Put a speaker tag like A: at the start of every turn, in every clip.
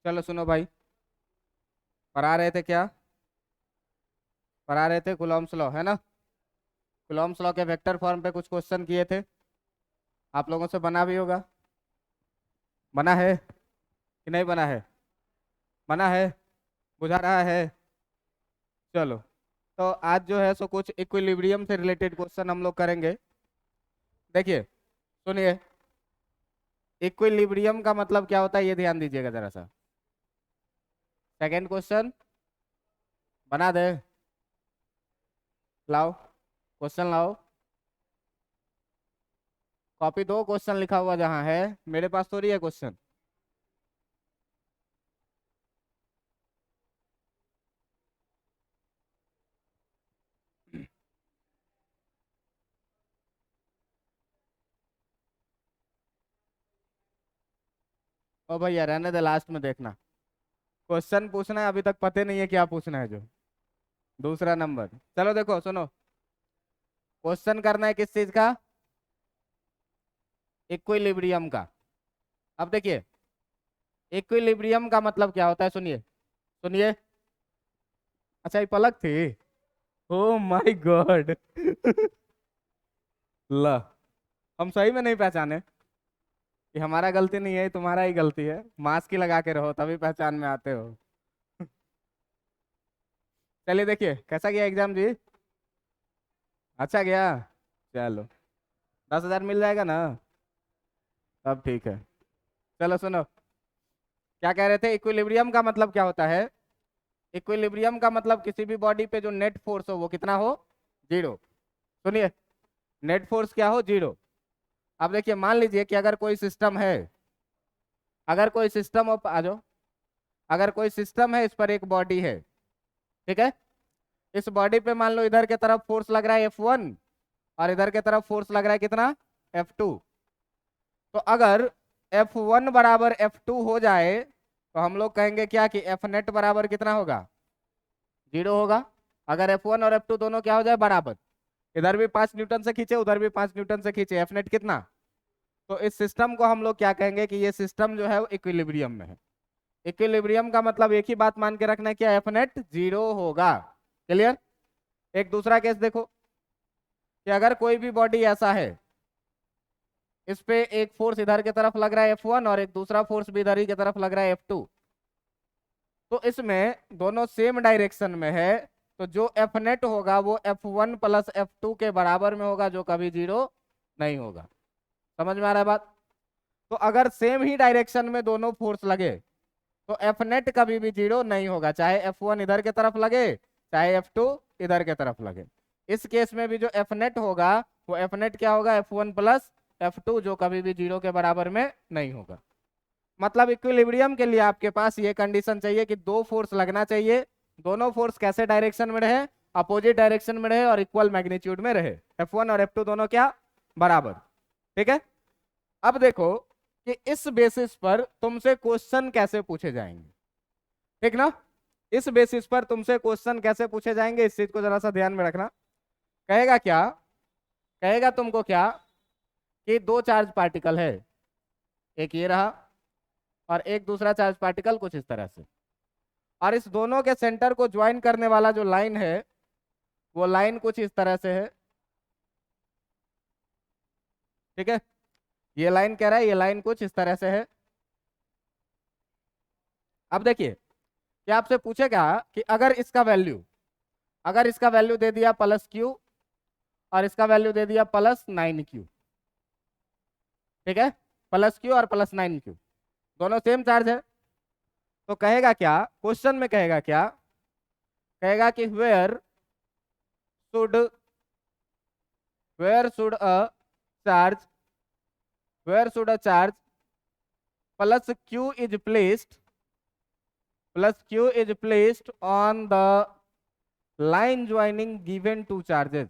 A: चलो सुनो भाई, पढ़ा रहे थे क्या? पढ़ा रहे थे कूलॉम्स लॉ, है ना? कूलॉम्स लॉ के वेक्टर फॉर्म पे कुछ क्वेश्चन किए थे, आप लोगों से बना भी होगा। बना है कि नहीं बना है? बना है, बुझा रहा है। चलो, तो आज जो है सो कुछ इक्विलिब्रियम से रिलेटेड क्वेश्चन हम लोग करेंगे। देखिए, सुनिए, इक्विलिब्रियम का मतलब क्या होता है ये ध्यान दीजिएगा जरा सा। सेकंड क्वेश्चन बना दे, लाओ क्वेश्चन लाओ। कॉपी दो, क्वेश्चन लिखा हुआ जहां है, मेरे पास थोड़ी है क्वेश्चन। ओ भैया रहने दे, लास्ट में देखना। क्वेश्चन पूछना है, अभी तक पता नहीं है क्या पूछना है जो। दूसरा नंबर, चलो देखो सुनो, क्वेश्चन करना है किस चीज का? इक्विलिब्रियम का। अब देखिए, इक्विलिब्रियम का मतलब क्या होता है, सुनिए सुनिए। अच्छा ये पलक थी? ओ माय गॉड ला, हम सही में नहीं पहचाने। ये हमारा गलती नहीं है, ये तुम्हारा ही गलती है। मास्क ही लगा के रहो तभी पहचान में आते हो। चलिए देखिए कैसा गया एग्जाम जी। अच्छा गया। चलो, 10,000 मिल जाएगा ना? तब ठीक है। चलो सुनो, क्या कह रहे थे? इक्विलिब्रियम का मतलब क्या होता है? इक्विलिब्रियम का मतलब किसी भी बॉडी पे जो नेट फोर्स हो वो कितना हो? जीरो। सुनिए, नेट फोर्स क्या हो? जीरो। अब देखिए, मान लीजिए कि अगर कोई सिस्टम है, अगर कोई सिस्टम आ जाओ, अगर कोई सिस्टम है, इस पर एक बॉडी है, ठीक है? इस बॉडी पे मान लो इधर के तरफ फोर्स लग रहा है F1, और इधर के तरफ फोर्स लग रहा है कितना? F2। तो अगर F1 बराबर F2 हो जाए तो हम लोग कहेंगे क्या कि F नेट बराबर कितना होगा? जीरो होगा। अगर F1 और F2 दोनों क्या हो जाए? बराबर। इधर भी 5 न्यूटन से खींचे, उधर भी 5 न्यूटन से खींचे, F नेट कितना? तो इस सिस्टम को हम लोग क्या कहेंगे कि ये सिस्टम जो है वो इक्विलिब्रियम में है। इक्विलिब्रियम का मतलब एक ही बात मान के रखना है, क्या? F नेट जीरो होगा। क्लियर? एक दूसरा केस देखो, कि अगर कोई भी बॉडी ऐसा है, इस पे एक फोर्स इधर की तरफ लग रहा है F1, और एक दूसरा फोर्स भी इधर ही की तरफ लग रहा है F2, तो इसमें दोनों सेम डायरेक्शन में है, तो जो F नेट होगा वो F1 प्लस F2 के बराबर में होगा, जो कभी जीरो नहीं होगा। समझ में आ रहा है बात? तो अगर सेम ही डायरेक्शन में दोनों फोर्स लगे तो F नेट कभी भी जीरो नहीं होगा, चाहे F1 इधर की तरफ लगे, चाहे F2 इधर की तरफ लगे। इस केस में भी जो F नेट होगा वो F नेट क्या होगा? F1 प्लस F2, जो कभी भी जीरो के बराबर में नहीं होगा। मतलब इक्विलिब्रियम के लिए आपके पास ये कंडीशन चाहिए कि दो फोर्स लगना चाहिए, दोनों फोर्स कैसे डायरेक्शन में रहे? अपोजिट डायरेक्शन में रहे और इक्वल मैग्नीट्यूड में रहे। F1 और F2 दोनों क्या? बराबर। ठीक है? अब देखो कि इस बेसिस पर तुमसे क्वेश्चन कैसे पूछे जाएंगे, ठीक ना? इस बेसिस पर तुमसे क्वेश्चन कैसे पूछे जाएंगे, इस चीज को जरा सा ध्यान में रखना। कहेगा क्या? कहेगा तुमको क्या कि दो चार्ज पार्टिकल है, एक ये रहा और एक दूसरा चार्ज पार्टिकल कुछ इस तरह से, और इस दोनों के सेंटर को ज्वाइन करने वाला जो लाइन है वो लाइन कुछ इस तरह से है। ठीक है? ये लाइन कह रहा है, ये लाइन कुछ इस तरह से है। अब देखिए, क्या आपसे पूछेगा कि अगर इसका वैल्यू, अगर इसका वैल्यू दे दिया +Q और इसका वैल्यू दे दिया +9Q, ठीक है? +Q और +9Q दोनों सेम चार्ज है, तो कहेगा क्या? क्वेश्चन में कहेगा क्या? कहेगा कि should where should a charge where should a charge +Q is placed on the line joining given two charges,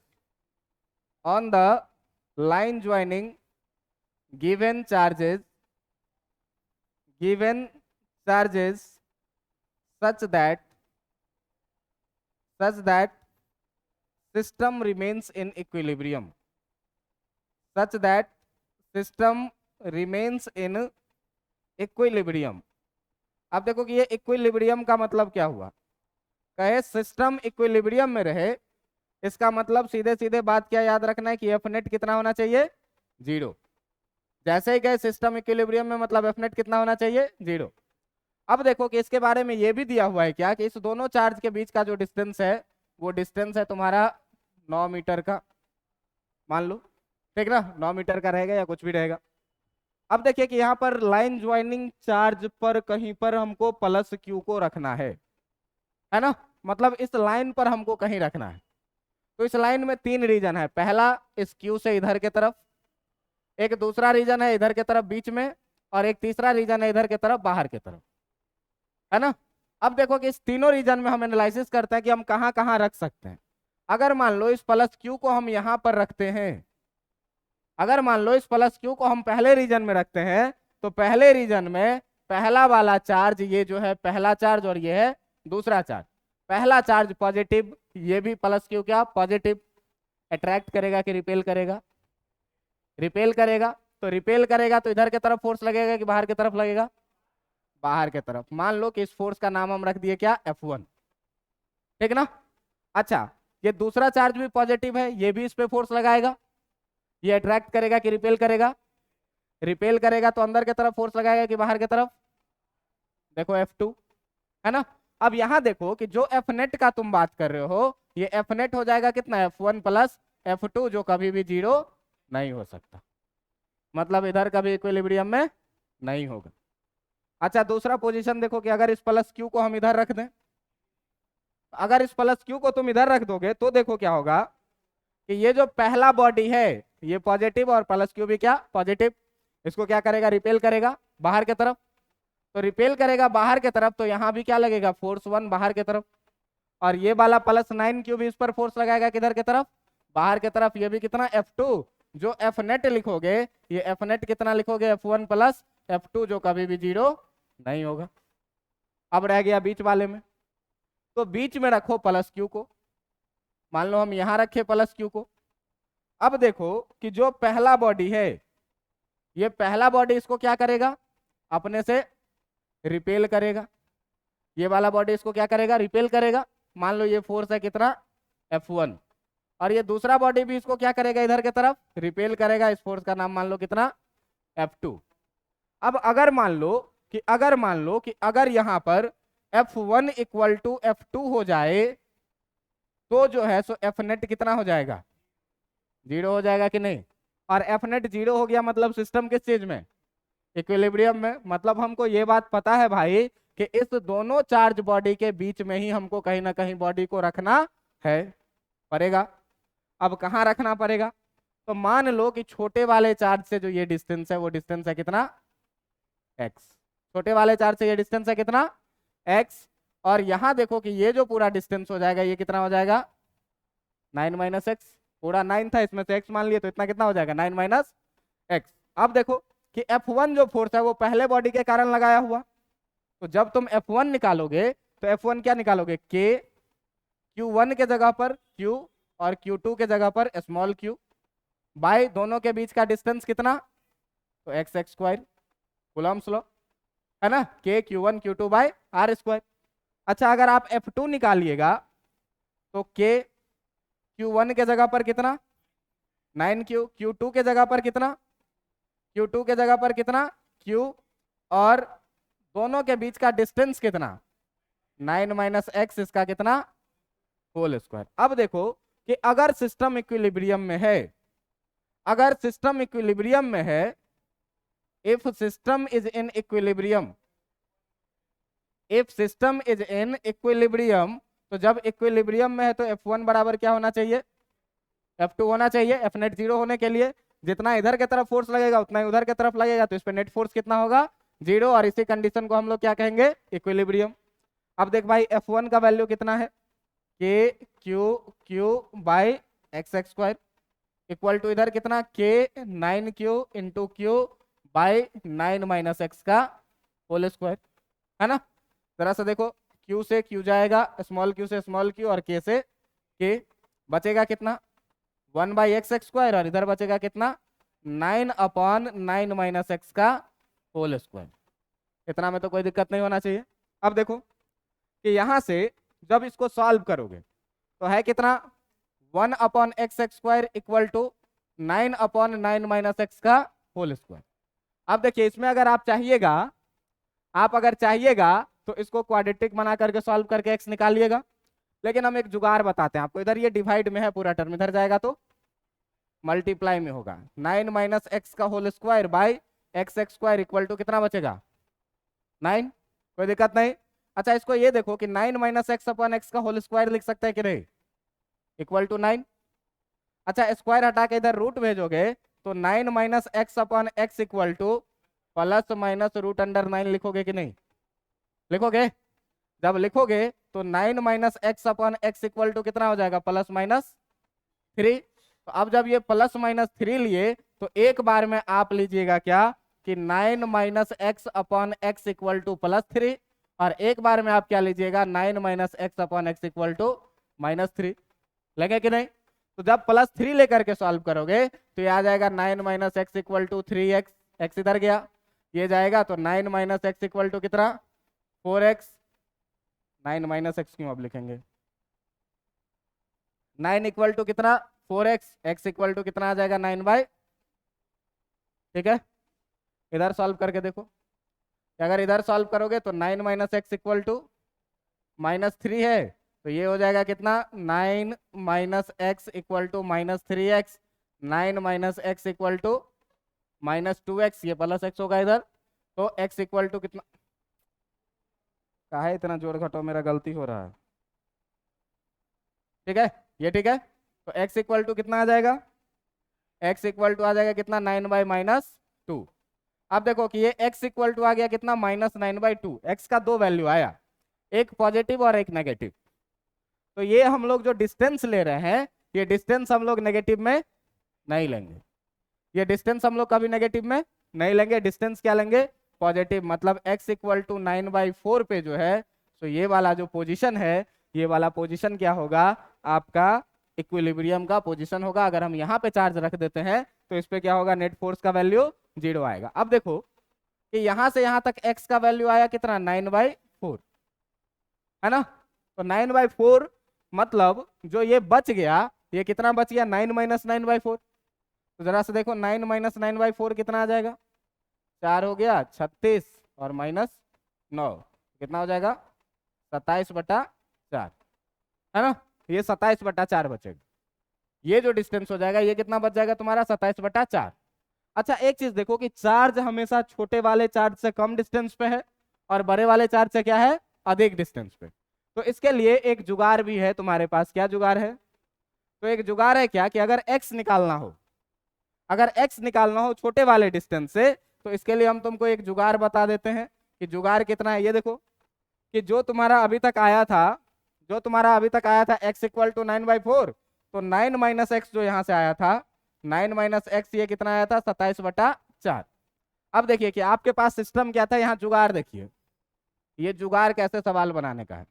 A: on the line joining given charges, given charges such that system remains in equilibrium, such that system remains in equilibrium. अब देखो कि ये equilibrium का मतलब क्या हुआ, कहे system equilibrium में रहे, इसका मतलब सीधे सीधे बात क्या याद रखना है कि एफ नेट कितना होना चाहिए, 0। जैसे ही गए सिस्टम इक्विलिब्रियम में, मतलब एफ नेट कितना होना चाहिए, 0। अब देखो कि इसके बारे में ये भी दिया हुआ है क्या, कि इस दोनों चार्ज के बीच का जो डिस्टेंस है वो डिस्टेंस है तुम्हारा 9 मीटर का, मान लो, ठीक ना, 9 मीटर का रहेगा या कुछ भी रहेगा। अब देखिए कि यहाँ पर लाइन ज्वाइनिंग चार्ज पर कहीं पर हमको प्लस क्यू को रखना है ना, मतलब इस लाइन पर हमको कहीं रखना है। तो इस लाइन में 3 रीजन है, पहला इस क्यू से इधर के तरफ, एक दूसरा रीजन है इधर के तरफ बीच में, और एक तीसरा रीजन है इधर के तरफ बाहर के तरफ, है ना। अब देखो कि इस तीनों रीजन में हम एनालिसिस करते हैं कि हम कहाँ कहाँ रख सकते हैं। अगर मान लो इस प्लस क्यू को हम यहाँ पर रखते हैं, अगर मान लो इस प्लस क्यू को हम पहले रीजन में रखते हैं, तो पहले रीजन में पहला वाला चार्ज, ये जो है पहला चार्ज और ये है दूसरा चार्ज, पहला चार्ज पॉजिटिव, ये भी प्लस क्यू क्या पॉजिटिव, अट्रैक्ट करेगा कि रिपेल करेगा, रिपेल करेगा। तो रिपेल करेगा तो इधर के तरफ फोर्स लगेगा कि बाहर की तरफ लगेगा, बाहर की तरफ। मान लो कि इस फोर्स का नाम हम रख दिए क्या, F1, ठीक ना। अच्छा, ये दूसरा चार्ज भी पॉजिटिव है, ये भी इस पे फोर्स लगाएगा, ये अट्रैक्ट करेगा कि रिपेल करेगा, रिपेल करेगा तो अंदर की तरफ फोर्स लगाएगा कि बाहर की तरफ, देखो F2, है ना। अब यहां देखो कि जो एफ नेट का तुम बात कर रहे हो, ये एफ नेट हो जाएगा कितना, F1 प्लस F2, जो कभी भी 0 नहीं हो सकता, मतलब इधर कभी इक्विलिब्रियम में नहीं होगा। अच्छा, दूसरा पोजीशन देखो कि अगर इस प्लस क्यू को हम इधर रख दें, अगर इस प्लस क्यू को तुम इधर रख दोगे तो देखो क्या होगा कि ये जो पहला बॉडी है ये पॉजिटिव, और प्लस क्यू भी क्या पॉजिटिव, इसको क्या करेगा, रिपेल करेगा बाहर की तरफ। तो रिपेल करेगा बाहर की तरफ, तो यहाँ भी क्या लगेगा, फोर्स 1 बाहर की तरफ, और ये वाला +9 क्यू भी इस पर फोर्स लगाएगा किधर की तरफ, बाहर की तरफ। ये भी कितना, F2, जो एफ नेट लिखोगे, ये एफ नेट कितना लिखोगे, F1 प्लस F2, जो कभी भी 0 नहीं होगा। अब रह गया बीच वाले में, तो बीच में रखो प्लस क्यू को, मान लो हम यहां रखे प्लस क्यू को। अब देखो कि जो पहला बॉडी है, ये पहला बॉडी इसको क्या करेगा, अपने से रिपेल करेगा, ये वाला बॉडी इसको क्या करेगा, रिपेल करेगा। मान लो ये फोर्स है कितना, F1, और ये दूसरा बॉडी भी इसको क्या करेगा, इधर की तरफ रिपेल करेगा, इस फोर्स का नाम मान लो कितना, F2। अब अगर मान लो कि अगर यहां पर F1 इक्वल टू F2 हो जाए, तो जो है सो एफ नेट कितना हो जाएगा, 0 हो जाएगा कि नहीं। और एफ नेट 0 हो गया मतलब सिस्टम किस चीज में, इक्विलिब्रियम में। मतलब हमको ये बात पता है भाई कि इस दोनों चार्ज बॉडी के बीच में ही हमको कहीं ना कहीं बॉडी को रखना है, पड़ेगा। अब कहाँ रखना पड़ेगा, तो मान लो कि छोटे वाले चार्ज से जो ये डिस्टेंस है वो डिस्टेंस है कितना, x, छोटे वाले चार्ज से ये डिस्टेंस है कितना, x, और यहां देखो कि ये जो पूरा डिस्टेंस हो जाएगा ये कितना हो जाएगा, 9 माइनस एक्स, पूरा 9 था इसमें से x मान लिए तो इतना कितना हो जाएगा, 9 माइनस एक्स। अब देखो कि F1 जो फोर्स है वो पहले बॉडी के कारण लगाया हुआ, तो जब तुम F1 निकालोगे तो F1 क्या निकालोगे, K, Q1 के जगह पर Q और Q2 के जगह पर स्मॉल q, बाय दोनों के बीच का डिस्टेंस कितना, तो x² कूलम्ब्स लॉ, है ना, K Q1 Q2 bye r²। अच्छा, अगर आप F2 निकालिएगा तो K Q1 के जगह पर कितना, 9q, Q2 के जगह पर कितना, Q2 के जगह पर कितना, Q, और दोनों के बीच का डिस्टेंस कितना, 9 माइनस एक्स, इसका कितना, होल स्क्वायर। अब देखो कि अगर सिस्टम इक्विलिब्रियम में है, अगर सिस्टम इक्विलिब्रियम में है, if system is in equilibrium, if system is in equilibrium, तो जब इक्विलिब्रियम में है तो F1 बराबर क्या होना चाहिए, F2 होना चाहिए। एफ नेट 0 होने के लिए जितना इधर की तरफ फोर्स लगेगा उतना ही उधर की तरफ लगेगा, तो इस पे नेट फोर्स कितना होगा, 0, और इसी कंडीशन को हम लोग क्या कहेंगे, इक्विलिब्रियम। अब देख भाई F1 का वैल्यू कितना है, K Q by x² equal to इधर कितना, K 9q into Q by 9 minus x का होल स्क्वायर, है ना। जरा सा देखो, Q से Q जाएगा, स्मॉल q से स्मॉल q, और K से K, बचेगा कितना, 1/x², और इधर बचेगा कितना, 9/9 माइनस एक्स का होल स्क्वायर। इतना में तो कोई दिक्कत नहीं होना चाहिए। अब देखो कि यहाँ से जब इसको सॉल्व करोगे तो है कितना, 1/x² इक्वल टू 9/9 - x का होल स्क्वायर। अब देखिए इसमें अगर आप अगर चाहिएगा तो इसको क्वाड्रेटिक बना करके सॉल्व करके x निकालिएगा, लेकिन हम एक जुगाड़ बताते हैं आपको। इधर ये डिवाइड में है पूरा टर्म, इधर जाएगा तो मल्टीप्लाई में होगा। 9 - x का whole square by x² equal to कितना बचेगा, 9। कोई दिक्कत नहीं। अच्छा इसको ये देखो कि 9 - x/x का होल स्क्वायर लिख सकते हैं कि नहीं, इक्वल टू 9। अच्छा स्क्वायर हटा के इधर रूट भेजोगे तो 9 - x/x इक्वल टू ±√9 लिखोगे कि नहीं, लिखोगे। जब लिखोगे तो 9 - x/x इक्वल टू कितना हो जाएगा, +-3। तो अब जब ये +-3 लिए तो एक बार में आप लीजिएगा क्या कि 9 - x/x इक्वल टू +3, और एक बार में आप क्या लीजिएगा, 9 - x/x इक्वल टू -3। लगे कि नहीं। तो जब +3 लेकर के सॉल्व करोगे तो ये आ जाएगा 9 - x equal to 3x, x इधर गया, ये जाएगा तो 9 - x इक्वल टू कितना, 4x। 9 - x क्यों अब लिखेंगे, 9 इक्वल टू कितना, 4x, x इक्वल टू कितना आ जाएगा, 9/। ठीक है, इधर सॉल्व करके देखो। अगर इधर सॉल्व करोगे तो 9 - x इक्वल टू -3 है, तो ये हो जाएगा कितना, 9 - x equal to -3x। 9 - x equal to -2x, ये +x होगा इधर, तो x इक्वल टू कितना, काहे इतना जोड़ घटाओ, मेरा गलती हो रहा है। ठीक है, ये ठीक है। तो x इक्वल टू कितना आ जाएगा, x इक्वल टू आ जाएगा कितना, 9/-2। अब देखो कि ये x इक्वल टू आ गया कितना, -9/2। x का दो वैल्यू आया, एक पॉजिटिव और एक नेगेटिव। तो ये हम लोग जो डिस्टेंस ले रहे हैं, ये डिस्टेंस हम लोग नेगेटिव में नहीं लेंगे। ये डिस्टेंस हम लोग कभी नेगेटिव में नहीं लेंगे, डिस्टेंस क्या लेंगे, पॉजिटिव। मतलब x इक्वल टू 9/4 पे जो है, तो ये वाला जो पोजीशन है, ये वाला पोजीशन क्या होगा, आपका इक्विलिब्रियम का पोजीशन होगा। अगर हम यहाँ पे चार्ज रख देते हैं तो इस पे क्या होगा, नेट फोर्स का वैल्यू 0 आएगा। अब देखो कि यहाँ से यहाँ तक x का वैल्यू आया कितना, 9/4, है ना। तो 9/4 मतलब जो ये बच गया, ये कितना बच गया, 9 - 9/4। तो जरा से देखो 9 - 9/4 कितना आ जाएगा, 4 हो गया, 36 और -9 कितना हो जाएगा, 27/4, है ना। ये 27/4 बचेगा। ये जो डिस्टेंस हो जाएगा, ये कितना बच जाएगा तुम्हारा, 27/4। अच्छा एक चीज देखो कि चार्ज हमेशा छोटे वाले चार्ज से कम डिस्टेंस पे है और बड़े वाले चार्ज से क्या है, अधिक डिस्टेंस पे। तो इसके लिए एक जुगाड़ भी है तुम्हारे पास। क्या जुगाड़ है, तो एक जुगाड़ है क्या कि अगर x निकालना हो, अगर x निकालना हो छोटे वाले डिस्टेंस से, तो इसके लिए हम तुमको एक जुगाड़ बता देते हैं कि जुगाड़ कितना है। ये देखो कि जो तुम्हारा अभी तक आया था, x इक्वल टू 9/4, तो 9 - x जो यहाँ से आया था, 9 - x ये कितना आया था, 27/4। अब देखिए कि आपके पास सिस्टम क्या था, यहाँ जुगाड़ देखिए, ये जुगाड़ कैसे सवाल बनाने का है।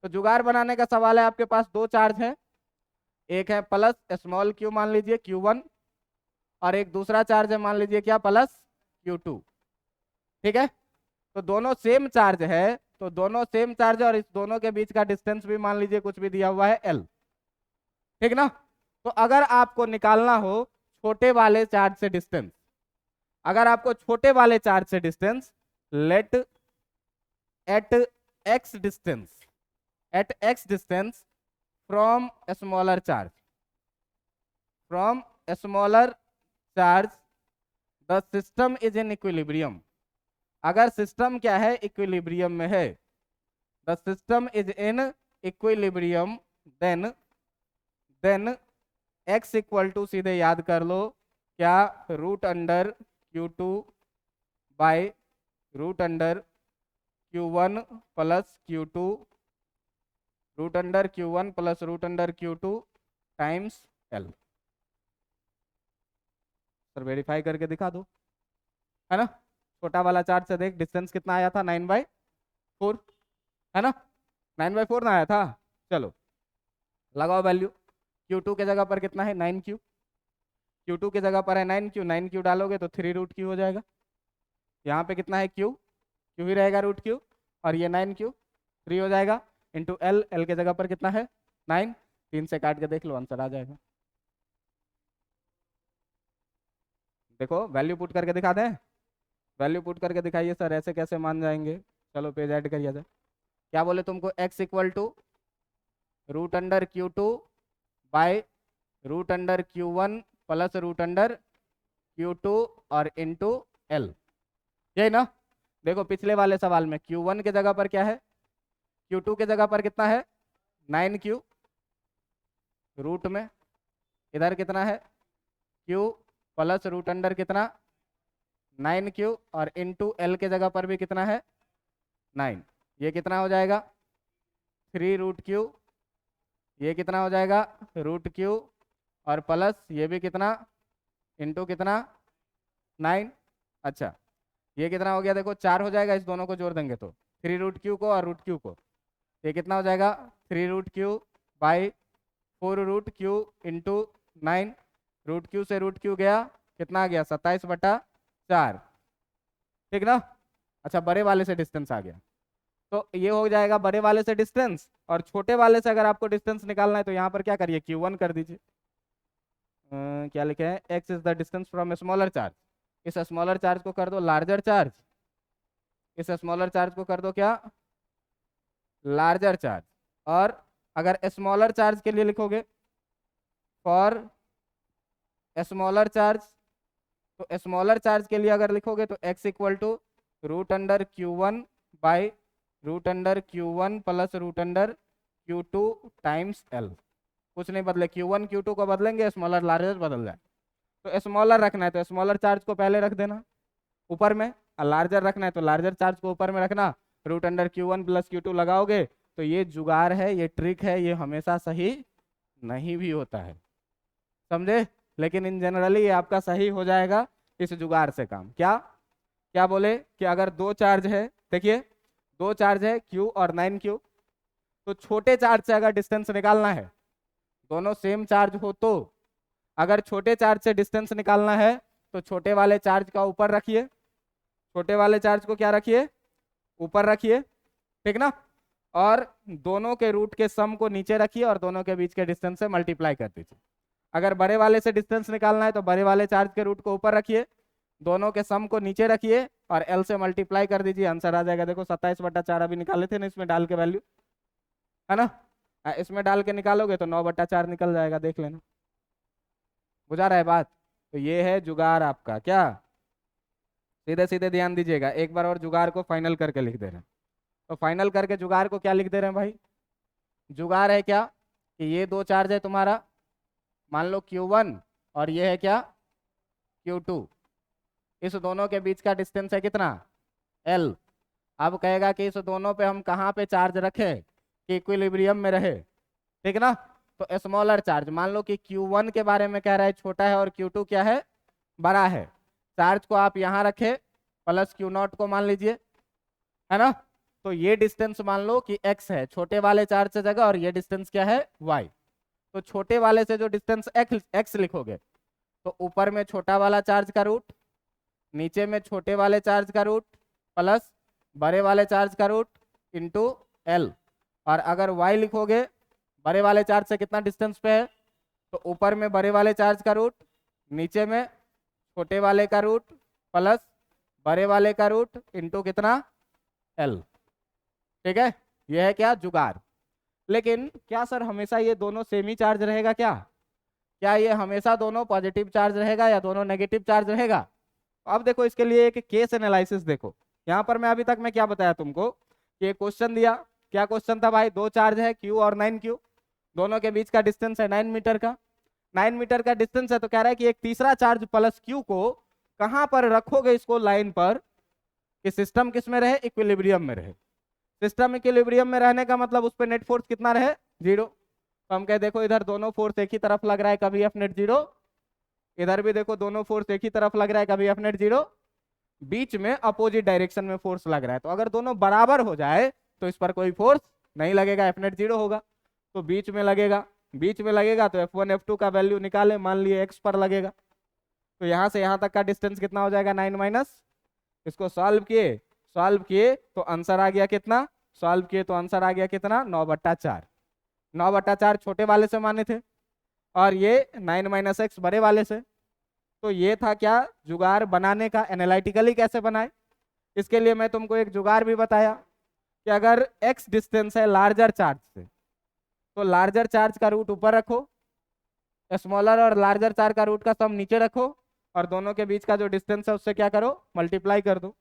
A: तो जुगाड़ बनाने का सवाल है, आपके पास दो चार्ज है, एक है प्लस स्मॉल q मान लीजिए q1, और एक दूसरा चार्ज है मान लीजिए क्या, +q2। ठीक है, तो दोनों सेम चार्ज है, तो दोनों सेम चार्ज है, और इस दोनों के बीच का डिस्टेंस भी मान लीजिए कुछ भी दिया हुआ है l। ठीक ना। तो अगर आपको निकालना हो छोटे वाले चार्ज से डिस्टेंस, अगर आपको छोटे वाले चार्ज से distance, let at x distance from smaller charge, the system is in equilibrium. अगर सिस्टम क्या है, इक्विलिब्रियम में है, the system is in equilibrium, then x equal to, सीधे याद कर लो क्या, √Q2 by √Q1 plus Q2, √Q1 plus √Q2 times l। Sir verify करके दिखा दो, है ना। छोटा वाला चार्ट से देख डिस्टेंस कितना आया था, 9/4, है ना, 9/4 ना आया था। चलो लगाओ वैल्यू, Q2 के जगह पर कितना है, 9q, Q2 के जगह पर है 9q, 9q डालोगे तो 3√q हो जाएगा। यहाँ पे कितना है q, क्यू ही रहेगा रूट क्यू, और ये 9 क्यू 3 हो जाएगा इंटू एल, एल के जगह पर कितना है 9, 3 से काट के देख लो आंसर आ जाएगा। देखो वैल्यू पुट करके दिखा दें, वैल्यू पुट करके दिखाइए सर, ऐसे कैसे मान जाएंगे। चलो पेज ऐड करिए सर। क्या बोले तुमको, x equal to root under Q2 by root under Q1 plus root under Q2 और इंटू एल, यही ना। देखो पिछले वाले सवाल में Q1 के जगह पर क्या है, Q2 के जगह पर कितना है 9Q रूट में, इधर कितना है Q प्लस रूट अंडर कितना 9Q और इंटू एल के जगह पर भी कितना है 9, ये कितना हो जाएगा 3 रूट क्यू, ये कितना हो जाएगा रूट क्यू और प्लस ये भी कितना इंटू कितना 9। अच्छा ये कितना हो गया, देखो 4 हो जाएगा, इस दोनों को जोड़ देंगे तो 3 रूट क्यू को और रूट क्यू को, ये कितना हो जाएगा 3 root Q by 4 root Q into 9, root Q से रूट क्यू गया, कितना आ गया 27/4, ठीक ना। अच्छा बड़े वाले से डिस्टेंस आ गया, तो ये हो जाएगा बड़े वाले से डिस्टेंस, और छोटे वाले से अगर आपको डिस्टेंस निकालना है तो यहाँ पर क्या करिए Q1 कर दीजिए। क्या लिखे हैं, x is the distance from smaller charge, इस स्मॉलर चार्ज को कर दो लार्जर चार्ज, इस स्मॉलर चार्ज को कर दो क्या लार्जर चार्ज, और अगर स्मॉलर चार्ज के लिए लिखोगे फॉर स्मॉलर चार्ज, तो स्मॉलर चार्ज के लिए अगर लिखोगे तो x equal to root under Q1 by root under Q1 plus root under Q2 times L, कुछ नहीं बदले, Q1 Q2 को बदलेंगे, स्मॉलर लार्जर बदल जाए, तो स्मॉलर रखना है तो स्मॉलर चार्ज को पहले रख देना ऊपर में, और लार्जर रखना है तो लार्जर चार्ज को ऊपर में रखना, root under Q1 plus Q2 लगाओगे, तो ये जुगाड़ है, ये ट्रिक है, ये हमेशा सही नहीं भी होता है, समझे, लेकिन इन जनरली ये आपका सही हो जाएगा इस जुगाड़ से काम। क्या क्या बोले कि अगर दो चार्ज है, देखिए दो चार्ज है Q और 9Q, तो छोटे चार्ज से अगर डिस्टेंस निकालना है, दोनों सेम चार्ज हो तो अगर छोटे चार्ज से डिस्टेंस निकालना है तो छोटे वाले चार्ज का ऊपर रखिए, छोटे वाले चार्ज को क्या रखिए ऊपर रखिए, ठीक ना, और दोनों के रूट के सम को नीचे रखिए और दोनों के बीच के डिस्टेंस से मल्टीप्लाई कर दीजिए। अगर बड़े वाले से डिस्टेंस निकालना है तो बड़े वाले चार्ज के रूट को ऊपर रखिए, दोनों के सम को नीचे रखिए और एल से मल्टीप्लाई कर दीजिए, आंसर आ जाएगा। देखो 27/4 अभी निकाले थे ना इसमें डाल के वैल्यू, है ना, इसमें डाल के निकालोगे तो 9/4 निकल जाएगा, देख लेना, बुझा रहा है बात। तो ये है जुगाड़ आपका, क्या सीधे सीधे ध्यान दीजिएगा, एक बार और जुगाड़ को फाइनल करके लिख दे रहे हैं, तो फाइनल करके जुगाड़ को क्या लिख दे रहे हैं भाई, जुगाड़ है क्या कि ये दो चार्ज है तुम्हारा, मान लो Q1 और ये है क्या Q2, इस दोनों के बीच का डिस्टेंस है कितना L। अब कहेगा कि इस दोनों पे हम कहाँ पे चार्ज रखें कि इक्विलिब्रियम में रहे, ठीक ना, तो स्मॉलर चार्ज, मान लो कि Q1 के बारे में कह रहा है छोटा है और Q2 क्या है बड़ा है, चार्ज को आप यहाँ रखे प्लस Q0 को मान लीजिए, है ना, तो ये डिस्टेंस मान लो कि x है छोटे वाले चार्ज से जगह, और ये डिस्टेंस क्या है y, तो छोटे वाले से जो डिस्टेंस x लिखोगे तो ऊपर में छोटा वाला चार्ज का रूट, नीचे में छोटे वाले चार्ज का रूट प्लस बड़े वाले चार्ज का रूट इंटू एल, और अगर y लिखोगे बड़े वाले चार्ज से कितना डिस्टेंस पे है, तो ऊपर में बड़े वाले चार्ज का रूट, नीचे में छोटे वाले का रूट प्लस बड़े वाले का रूट इंटू कितना एल, ठीक है, यह है क्या जुगाड़। लेकिन क्या सर हमेशा ये दोनों सेम ही चार्ज रहेगा, क्या ये हमेशा दोनों पॉजिटिव चार्ज रहेगा या दोनों नेगेटिव चार्ज रहेगा। अब देखो इसके लिए एक केस एनालिसिस देखो, यहाँ पर मैं अभी तक मैं क्या बताया तुमको कि एक क्वेश्चन दिया, क्या क्वेश्चन था भाई, दो चार्ज है Q और 9Q, दोनों के बीच का डिस्टेंस है 9 मीटर का, 9 मीटर का डिस्टेंस है, तो कह रहा है कि एक तीसरा चार्ज प्लस Q को कहां पर रखोगे इसको लाइन पर कि सिस्टम किस में रहे इक्विलिब्रियम में रहे, सिस्टम इक्विलिब्रियम में रहने का मतलब उस पर नेट फोर्स कितना रहे 0, तो हम कहे देखो इधर दोनों फोर्स एक ही तरफ लग रहा है कभी एफ नेट 0, इधर भी देखो दोनों फोर्स एक ही तरफ लग रहा है कभी एफ नेट 0, बीच में अपोजिट डायरेक्शन में फोर्स लग रहा है, तो अगर दोनों बराबर हो जाए तो इस पर कोई फोर्स नहीं लगेगा, एफ नेट 0 होगा, तो बीच में लगेगा, बीच में लगेगा तो F1 F2 का वैल्यू निकाले, मान लिए x पर लगेगा, तो यहाँ से यहाँ तक का डिस्टेंस कितना हो जाएगा 9 माइनस, इसको सॉल्व किए, सॉल्व किए तो आंसर आ गया कितना, सॉल्व किए तो आंसर आ गया कितना, 9/4। 9/4 छोटे वाले से माने थे और ये 9 - x बड़े वाले से। तो ये था क्या, जुगाड़ बनाने का, एनालिटिकली कैसे बनाए। इसके लिए मैं तुमको एक जुगाड़ भी बताया कि अगर x डिस्टेंस है लार्जर चार्ज से, तो लार्जर चार्ज का रूट ऊपर रखो, स्मॉलर और लार्जर चार्ज का रूट का सम नीचे रखो, और दोनों के बीच का जो डिस्टेंस है उससे क्या करो, मल्टीप्लाई कर दो।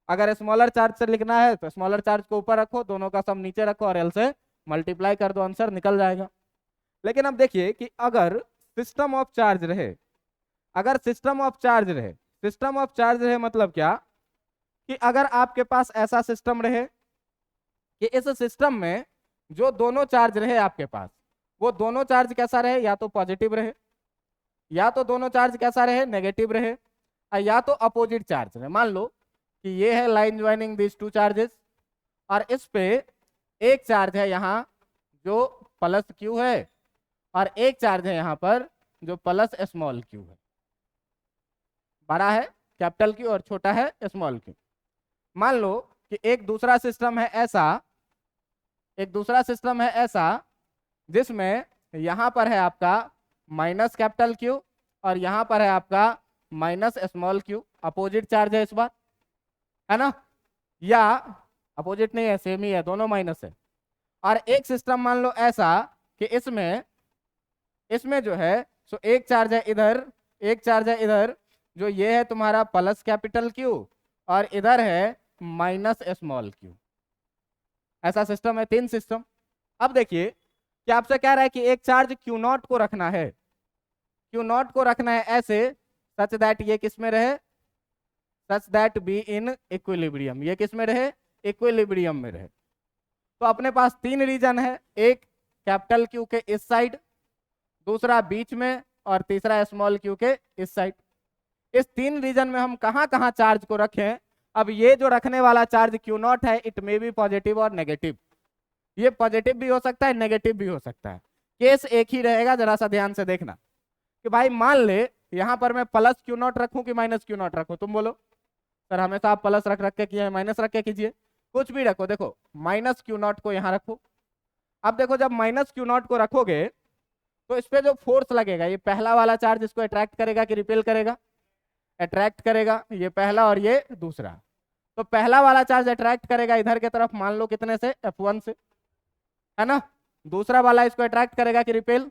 A: अगर स्मॉलर चार्ज से लिखना है तो स्मॉलर चार्ज को ऊपर रखो, दोनों का सम नीचे रखो और एल से मल्टीप्लाई कर दो, आंसर निकल जाएगा। लेकिन अब देखिए कि अगर सिस्टम ऑफ चार्ज रहे, अगर सिस्टम ऑफ चार्ज रहे, सिस्टम ऑफ चार्ज रहे मतलब क्या, कि अगर आपके पास ऐसा सिस्टम रहे कि इस सिस्टम में जो दोनों चार्ज रहे आपके पास, वो दोनों चार्ज कैसा रहे, या तो पॉजिटिव रहे, या तो दोनों चार्ज कैसा रहे, नेगेटिव रहे, या तो अपोजिट चार्ज रहे। मान लो कि ये है line joining this two charges, और इस पे एक चार्ज है यहाँ जो प्लस क्यू है, और एक चार्ज है यहाँ पर जो प्लस स्मॉल क्यू है। बड़ा है कैपिटल क्यू और छोटा है स्मॉल क्यू। मान लो कि एक दूसरा सिस्टम है ऐसा, एक दूसरा सिस्टम है ऐसा जिसमें यहाँ पर है आपका माइनस कैपिटल क्यू और यहाँ पर है आपका minus small Q, opposite charge है इस बार, है ना, या अपोजिट नहीं है, सेम ही है, दोनों माइनस है। और एक सिस्टम मान लो ऐसा कि इसमें इसमें जो है सो एक चार्ज है इधर, एक चार्ज है इधर, जो ये है तुम्हारा प्लस कैपिटल क्यू और इधर है माइनस स्मॉल क्यू। ऐसा सिस्टम है, 3 सिस्टम। अब देखिए कि आपसे कह रहा है कि एक चार्ज क्यू नॉट को रखना है, क्यू नॉट को रखना है ऐसे सच दैट ये किस में रहे, such that be in equilibrium, ये किस में रहे, इक्विलिब्रियम में रहे। तो अपने पास 3 रीजन है, एक कैपिटल क्यू के इस साइड, दूसरा बीच में, और तीसरा स्मॉल क्यू के इस साइड। इस 3 रीजन में हम कहां कहां चार्ज को रखें। अब ये जो रखने वाला चार्ज क्यू नॉट है, इट मे बी पॉजिटिव और नेगेटिव, ये पॉजिटिव भी हो सकता है, नेगेटिव भी हो सकता है, केस एक ही रहेगा। जरा सा ध्यान से देखना कि भाई मान ले यहां पर मैं प्लस क्यू नॉट रखूं कि माइनस क्यू नॉट रखूं, तुम बोलो। सर हमेशा आप प्लस रख रख के किए, माइनस रख के कीजिए, कुछ भी रखो। देखो माइनस क्यू नॉट को यहां रखो। अब देखो जब माइनस क्यू नॉट को रखोगे तो इस पे जो फोर्स लगेगा, ये पहला वाला चार्ज इसको अट्रैक्ट करेगा कि रिपेल करेगा, अट्रैक्ट करेगा, ये पहला और ये दूसरा। तो पहला वाला चार्ज अट्रैक्ट करेगा इधर की तरफ, मान लो कितने से, F1 से, है ना। दूसरा वाला इसको अट्रैक्ट करेगा कि रिपेल,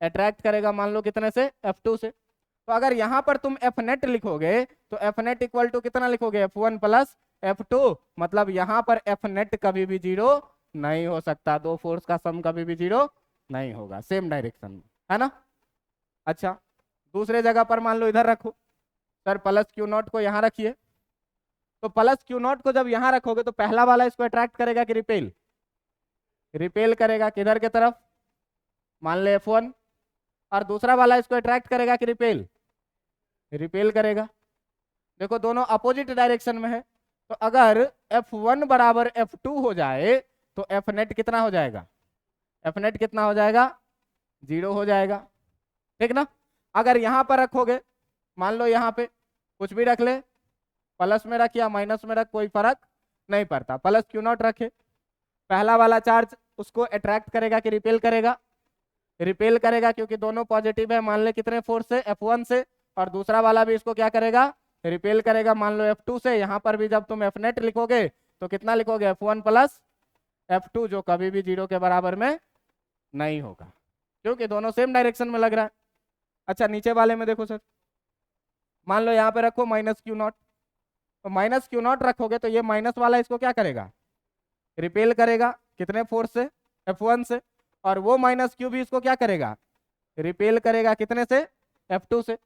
A: अट्रैक्ट करेगा मान लो कितने से, F2 से। तो अगर यहां पर तुम F नेट लिखोगे तो F नेट इक्वल टू कितना लिखोगे, F1 प्लस F2, मतलब यहां पर F नेट कभी भी 0 नहीं हो सकता, दो फोर्स का सम कभी भी 0 नहीं होगा, सेम डायरेक्शन में, है ना। अच्छा दूसरे जगह पर मान लो इधर रखो, सर प्लस क्यू नॉट को यहां रखिए। तो प्लस क्यू नॉट को जब यहां रखोगे तो पहला वाला इसको अट्रैक्ट करेगा कि रिपेल, रिपेल करेगा किधर के तरफ, मान ले F1, और दूसरा वाला इसको अट्रैक्ट करेगा कि रिपेल, रिपेल करेगा। देखो दोनों अपोजिट डायरेक्शन में है, तो अगर F1 बराबर F2 हो जाए तो F नेट कितना हो जाएगा, F नेट कितना हो जाएगा, 0 हो जाएगा, ठीक ना। अगर यहां पर रखोगे, मान लो यहां पे कुछ भी रख ले, प्लस में रख या माइनस में रख, कोई फर्क नहीं पड़ता, प्लस क्यू नॉट रखे, पहला वाला चार्ज उसको अट्रैक्ट करेगा कि रिपेल करेगा, रिपेल करेगा क्योंकि दोनों पॉजिटिव है, मान ले कितने फोर्स से, F1 से, और दूसरा वाला भी इसको क्या करेगा, रिपेल करेगा, मान लो F2 से। यहां पर भी जब तुम F नेट लिखोगे तो कितना लिखोगे, F1 प्लस F2, जो कभी भी 0 के बराबर में नहीं होगा क्योंकि दोनों सेम डायरेक्शन में लग रहा है। अच्छा नीचे वाले में देखो सर, मान लो यहाँ पे रखो माइनस क्यू नॉट, तो माइनस क्यू नॉट रखोगे तो ये माइनस वाला इसको क्या करेगा, रिपेल करेगा, कितने फोर्स से, F1 से, और वो माइनस क्यू भी इसको क्या करेगा, रिपेल करेगा, कितने से, F2 से।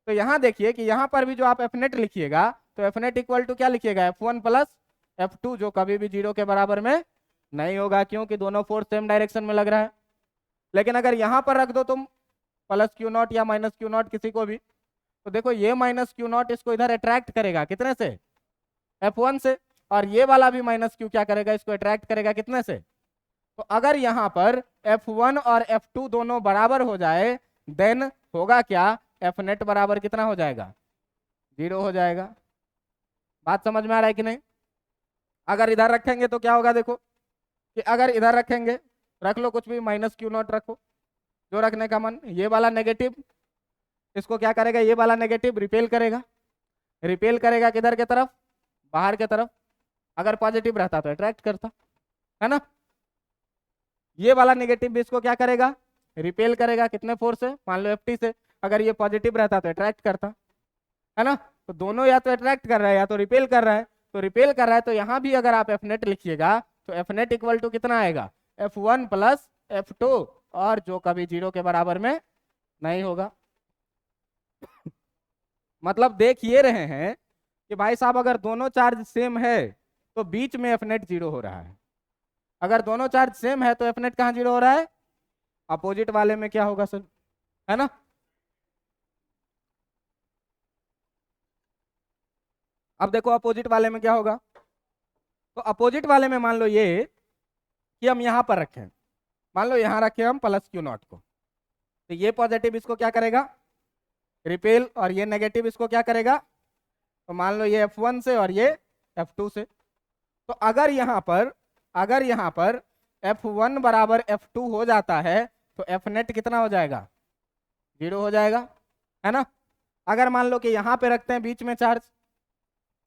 A: तो यहाँ देखिए कि यहाँ पर भी जो आप F नेट लिखिएगा तो F नेट इक्वल टू क्या लिखिएगा, F1 प्लस F2, जो कभी भी 0 के बराबर में नहीं होगा क्योंकि दोनों फोर्स सेम डायरेक्शन में लग रहा है। लेकिन अगर यहाँ पर रख दो तुम प्लस क्यू नॉट या माइनस क्यू नॉट किसी को भी, तो देखो ये माइनस क्यू नॉट इसको इधर अट्रैक्ट करेगा, कितने से, F1 से, और ये वाला भी माइनस क्यू क्या करेगा, इसको अट्रैक्ट करेगा, कितने से। तो अगर यहाँ पर F1 और F2 दोनों बराबर हो जाए देन होगा क्या, F नेट बराबर कितना हो जाएगा, 0 हो जाएगा। बात समझ में आ रहा है कि नहीं। अगर इधर रखेंगे तो क्या होगा, देखो कि अगर इधर रखेंगे, रख लो कुछ भी, माइनस क्यू नॉट रखो जो रखने का मन। ये वाला नेगेटिव इसको क्या करेगा, ये वाला नेगेटिव रिपेल करेगा, रिपेल करेगा किधर के तरफ, बाहर के तरफ। अगर पॉजिटिव रहता तो अट्रैक्ट करता, है ना। ये वाला नेगेटिव भी इसको क्या करेगा, रिपेल करेगा, कितने फोर्स से, मान लो Ft से। अगर ये पॉजिटिव रहता तो अट्रैक्ट करता, है ना। तो दोनों या तो अट्रैक्ट कर रहा है या तो रिपेल कर रहा है। तो रिपेल कर रहा है तो यहाँ भी अगर आप एफ नेट लिखिएगा तो एफ नेट इक्वल टू कितना आएगा, F1 प्लस F2, और जो कभी 0 के बराबर में नहीं होगा। मतलब देख ये रहे हैं कि भाई साहब अगर दोनों चार्ज सेम है तो बीच में एफ नेट 0 हो रहा है। अगर दोनों चार्ज सेम है तो एफ नेट कहाँ 0 हो रहा है, अपोजिट वाले में क्या होगा सर, है ना। अब देखो अपोजिट वाले में क्या होगा। तो अपोजिट वाले में मान लो ये कि हम यहां पर रखें, मान लो यहां रखे हम प्लस क्यू नॉट को, तो ये पॉजिटिव इसको क्या करेगा, रिपेल, और ये नेगेटिव इसको क्या करेगा, तो मान लो ये F1 से और ये F2 से। तो अगर यहाँ पर F1 बराबर F2 हो जाता है तो F नेट कितना हो जाएगा, 0 हो जाएगा, है ना। अगर मान लो कि यहाँ पे रखते हैं बीच में चार्ज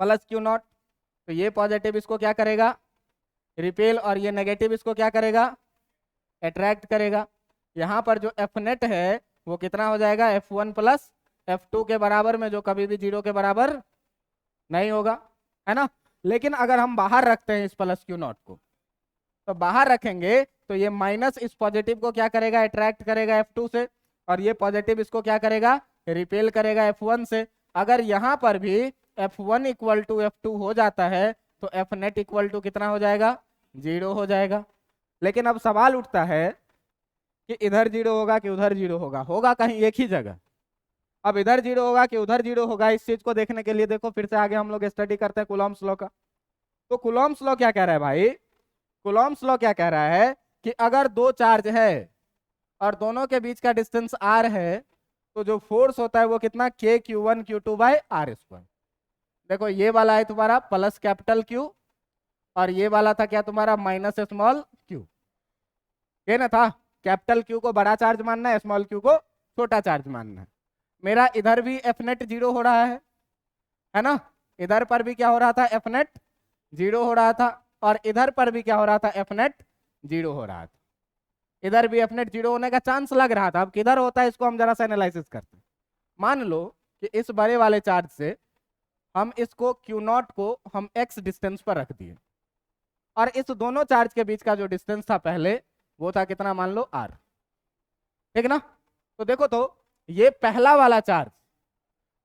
A: प्लस क्यू नॉट, तो ये पॉजिटिव इसको क्या करेगा, रिपेल, और ये नेगेटिव इसको क्या करेगा, अट्रैक्ट करेगा। यहाँ पर जो एफ नेट है वो कितना हो जाएगा, F1 प्लस F2 के बराबर में, जो कभी भी 0 के बराबर नहीं होगा, है ना। लेकिन अगर हम बाहर रखते हैं इस प्लस क्यू नॉट को, तो बाहर रखेंगे तो ये माइनस इस पॉजिटिव को क्या करेगा, अट्रैक्ट करेगा F2 से, और ये पॉजिटिव इसको क्या करेगा, रिपेल करेगा F1 से। अगर यहाँ पर भी F1 इक्वल टू F2 हो जाता है तो एफ नेट इक्वल टू कितना हो जाएगा, 0 हो जाएगा। लेकिन अब सवाल उठता है कि इधर 0 होगा कि उधर 0 होगा, होगा कहीं एक ही जगह। अब इधर 0 होगा कि उधर 0 होगा, इस चीज को देखने के लिए देखो फिर से आगे हम लोग स्टडी करते हैं कूलॉम्स लॉ का। तो कूलॉम्स लॉ क्या कह रहा है भाई, कूलॉम्स लॉ क्या कह रहा है कि अगर दो चार्ज है और दोनों के बीच का डिस्टेंस r है तो जो फोर्स होता है वो कितना, Q1 Q2 by R square. देखो ये वाला है तुम्हारा प्लस कैपिटल Q, और ये वाला था क्या तुम्हारा, माइनस स्मॉल q, ये ना था। कैपिटल Q को बड़ा चार्ज मानना है, स्मॉल q को छोटा चार्ज मानना है। मेरा इधर भी एफ नेट 0 हो रहा है ना। इधर पर भी क्या हो रहा था, एफ नेट 0 हो रहा था, और इधर पर भी क्या हो रहा था, एफ नेट 0 हो रहा था। इधर भी एफ नेट 0 होने का चांस लग रहा था। अब किधर होता है इसको हम जरा सा एनालिसिस करते हैं। मान लो कि इस बड़े वाले चार्ज से हम इसको क्यू नॉट को हम x डिस्टेंस पर रख दिए, और इस दोनों चार्ज के बीच का जो डिस्टेंस था पहले वो था कितना, मान लो r, ठीक ना। तो देखो तो ये पहला वाला चार्ज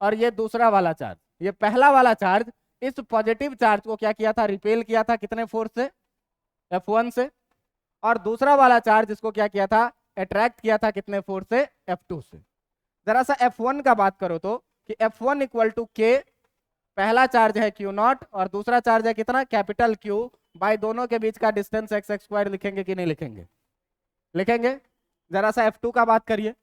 A: और ये दूसरा वाला चार्ज, ये पहला वाला चार्ज इस पॉजिटिव चार्ज को क्या किया था, रिपेल किया था, कितने फोर्स से, F1 से। और दूसरा वाला चार्ज इसको क्या किया था, अट्रैक्ट किया था, कितने फोर्स से, F2 से। जरा सा F1 का बात करो तो कि F1 इक्वल टू K, पहला चार्ज है Q नॉट और दूसरा चार्ज है कितना, कैपिटल Q, बाय दोनों के बीच का डिस्टेंस x स्क्वायर लिखेंगे कि नहीं लिखेंगे, लिखेंगे। जरा सा F2 का बात करिए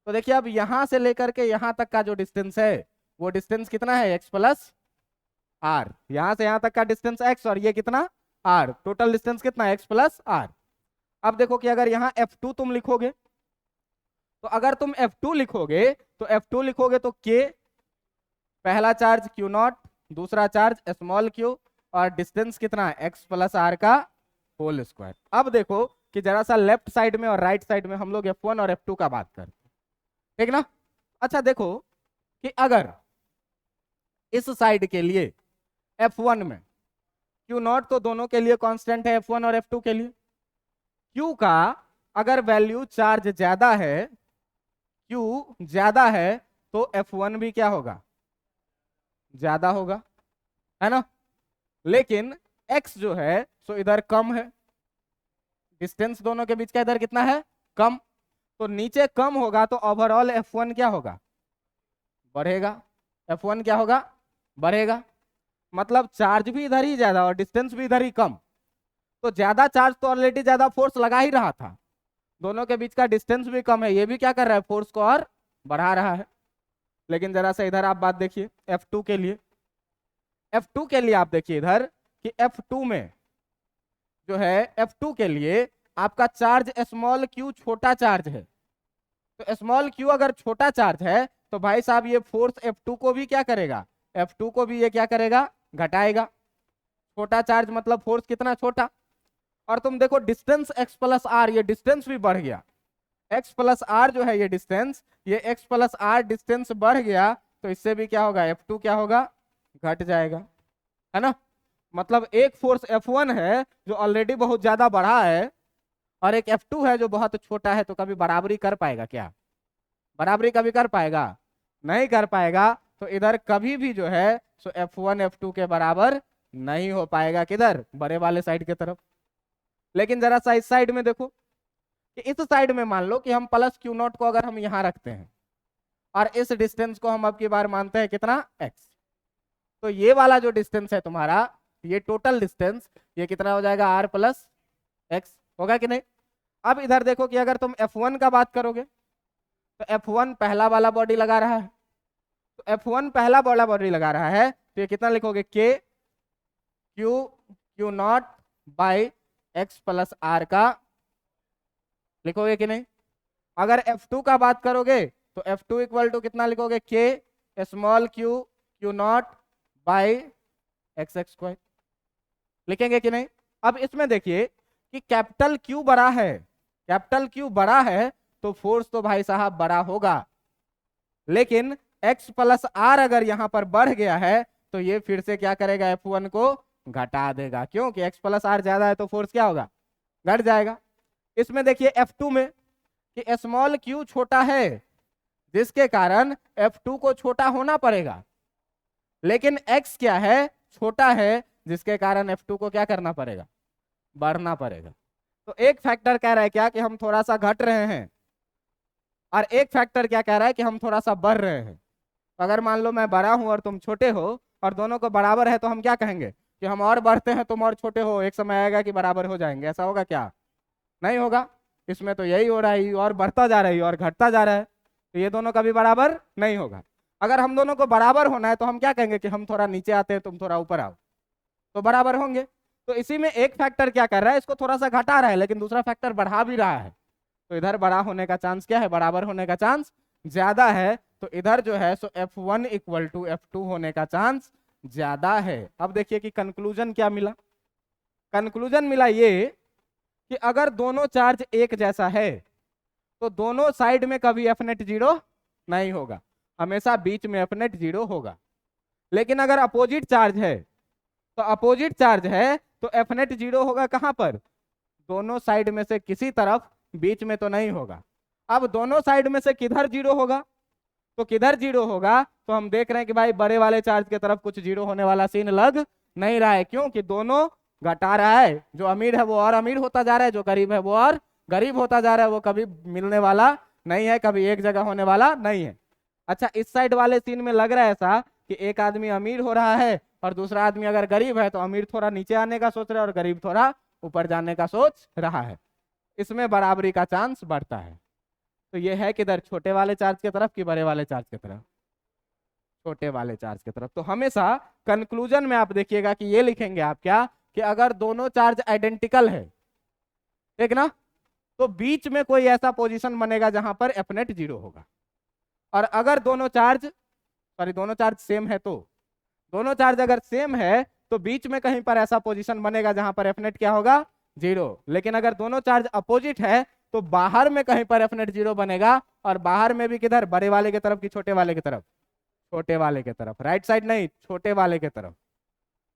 A: तो देखिए अब यहां से लेकर के यहां तक का जो डिस्टेंस है वो डिस्टेंस कितना है, x प्लस आर। यहां से यहां तक का डिस्टेंस x और ये कितना r, टोटल डिस्टेंस कितना है, x प्लस आर। अब देखो कि अगर यहाँ F2 तुम लिखोगे तो अगर तुम F2 लिखोगे तो F2 लिखोगे तो K, पहला चार्ज Q नॉट, दूसरा चार्ज स्मॉल q, और डिस्टेंस कितना है, x प्लस आर का होल स्क्वायर। अब देखो कि जरा सा लेफ्ट साइड में और राइट साइड में हम लोग F1 और F2 का बात करते हैं, ठीक ना। अच्छा देखो कि अगर इस साइड के लिए F1 में Q नॉट तो दोनों के लिए कांस्टेंट है, F1 और F2 के लिए। Q का अगर वैल्यू चार्ज ज्यादा है, Q ज्यादा है तो F1 भी क्या होगा, ज्यादा होगा, है ना। लेकिन x जो है सो इधर कम है, डिस्टेंस दोनों के बीच का इधर कितना है, कम। तो नीचे कम होगा तो ओवरऑल F1 क्या होगा, बढ़ेगा। F1 क्या होगा, बढ़ेगा। मतलब चार्ज भी इधर ही ज्यादा और डिस्टेंस भी इधर ही कम, तो ज्यादा चार्ज तो ऑलरेडी ज्यादा फोर्स लगा ही रहा था, दोनों के बीच का डिस्टेंस भी कम है, ये भी क्या कर रहा है, फोर्स को और बढ़ा रहा है। लेकिन जरा सा इधर आप बात देखिए F2 के लिए, F2 के लिए आप देखिए इधर कि F2 में जो है F2 के लिए आपका चार्ज स्मॉल q छोटा चार्ज है। तो स्मॉल q अगर छोटा चार्ज है तो भाई साहब ये फोर्स F2 को भी क्या करेगा, F2 को भी ये क्या करेगा, घटाएगा। छोटा चार्ज मतलब फोर्स कितना छोटा। और तुम देखो डिस्टेंस x प्लस आर, ये डिस्टेंस भी बढ़ गया। x प्लस आर जो है ये डिस्टेंस, ये x प्लस आर डिस्टेंस बढ़ गया, तो इससे भी क्या होगा, F2 क्या होगा, घट जाएगा, है ना। मतलब एक फोर्स F1 है जो ऑलरेडी बहुत ज्यादा बढ़ा है, और एक F2 है जो बहुत छोटा है, तो कभी बराबरी कर पाएगा क्या, बराबरी कभी कर पाएगा, नहीं कर पाएगा। तो इधर कभी भी जो है सो F1 F2 के बराबर नहीं हो पाएगा, किधर, बड़े वाले साइड की तरफ। लेकिन जरा सा इस साइड में देखो कि इस साइड में मान लो कि हम प्लस क्यू नॉट को अगर हम यहां रखते हैं और इस डिस्टेंस को हम अब की बार मानते हैं कितना, x, तो ये वाला जो डिस्टेंस है तुम्हारा, ये टोटल डिस्टेंस, ये कितना हो जाएगा, r प्लस एक्स, होगा कि नहीं। अब इधर देखो कि अगर तुम F1 का बात करोगे तो F1 पहला वाला बॉडी लगा रहा है, तो F1 पहला वाला बॉडी लगा रहा है, तो ये कितना लिखोगे, k Q not by x plus R का लिखोगे कि नहीं। अगर F2 का बात करोगे तो F2 इक्वल टू कितना लिखोगे, k small Q not by x x square, लिखेंगे कि नहीं। अब इसमें देखिए कि कैपिटल Q बड़ा है, कैपिटल Q बड़ा है तो फोर्स तो भाई साहब बड़ा होगा, लेकिन x प्लस आर अगर यहां पर बढ़ गया है तो ये फिर से क्या करेगा, F1 को घटा देगा, क्योंकि x प्लस आर ज्यादा है तो फोर्स क्या होगा, घट जाएगा। इसमें देखिए F2 में कि स्मॉल q छोटा है, जिसके कारण F2 को छोटा होना पड़ेगा, लेकिन x क्या है, छोटा है, जिसके कारण F2 को क्या करना पड़ेगा, बढ़ना पड़ेगा। तो एक फैक्टर कह रहा है क्या कि हम थोड़ा सा घट रहे हैं, और एक फैक्टर क्या कह रहा है कि हम थोड़ा सा बढ़ रहे हैं। तो अगर मान लो मैं बड़ा हूं और तुम छोटे हो और दोनों को बराबर है, तो हम क्या कहेंगे कि हम और बढ़ते हैं, तुम और छोटे हो, एक समय आएगा कि बराबर हो जाएंगे, ऐसा होगा क्या, नहीं होगा। इसमें तो यही हो रहा है, और बढ़ता जा रहा है और घटता जा रहा है, तो ये दोनों कभी बराबर नहीं होगा। अगर हम दोनों को बराबर होना है तो हम क्या कहेंगे कि हम थोड़ा नीचे आते हैं, तुम थोड़ा ऊपर आओ, तो बराबर होंगे। तो इसी में एक फैक्टर क्या कर रहा है, इसको थोड़ा सा घटा रहा है, लेकिन दूसरा फैक्टर बढ़ा भी रहा है, तो इधर बड़ा होने का चांस क्या है, बराबर होने का चांस ज्यादा है। तो इधर जो है सो F1 इक्वल टू F2 होने का चांस ज्यादा है। अब देखिए कि कंक्लूजन क्या मिला, कंक्लूजन मिला ये कि अगर दोनों चार्ज एक जैसा है तो दोनों साइड में कभी F नेट जीरो नहीं होगा, हमेशा बीच में F नेट जीरो होगा। लेकिन अगर अपोजिट चार्ज है, तो अपोजिट चार्ज है तो F नेट जीरो होगा कहां पर, दोनों साइड में से किसी तरफ, बीच में तो नहीं होगा। अब दोनों साइड में से किधर जीरो होगा, तो किधर जीरो होगा, तो हम देख रहे हैं कि भाई बड़े वाले चार्ज की तरफ कुछ जीरो होने वाला सीन लग नहीं रहा है, क्योंकि दोनों घटा रहा है, जो अमीर है वो और अमीर होता जा रहा है, जो गरीब है वो और गरीब होता जा रहा है, वो कभी मिलने वाला नहीं है, कभी एक जगह होने वाला नहीं है। अच्छा, इस साइड वाले सीन में लग रहा है ऐसा कि एक आदमी अमीर हो रहा है और दूसरा आदमी अगर गरीब है, तो अमीर थोड़ा नीचे आने का सोच रहा है और गरीब थोड़ा ऊपर जाने का सोच रहा है, इसमें बराबरी का चांस बढ़ता है। तो ये है किधर, छोटे वाले चार्ज की तरफ कि बड़े वाले चार्ज की तरफ, छोटे वाले चार्ज की तरफ। तो हमेशा कंक्लूजन में आप देखिएगा कि ये लिखेंगे आप क्या, कि अगर दोनों चार्ज आइडेंटिकल है, ठीक ना, तो बीच में कोई ऐसा पोजीशन बनेगा जहां पर F नेट जीरो होगा। और अगर दोनों चार्ज, सॉरी दोनों चार्ज सेम है, तो दोनों चार्ज अगर सेम है तो बीच में कहीं पर ऐसा पोजीशन बनेगा जहां पर F नेट क्या होगा, जीरो। लेकिन अगर दोनों चार्ज अपोजिट है तो बाहर में कहीं पर F नेट जीरो बनेगा, और बाहर में भी किधर, बड़े वाले की तरफ कि छोटे वाले की तरफ, छोटे वाले की तरफ, राइट साइड नहीं, छोटे वाले की तरफ।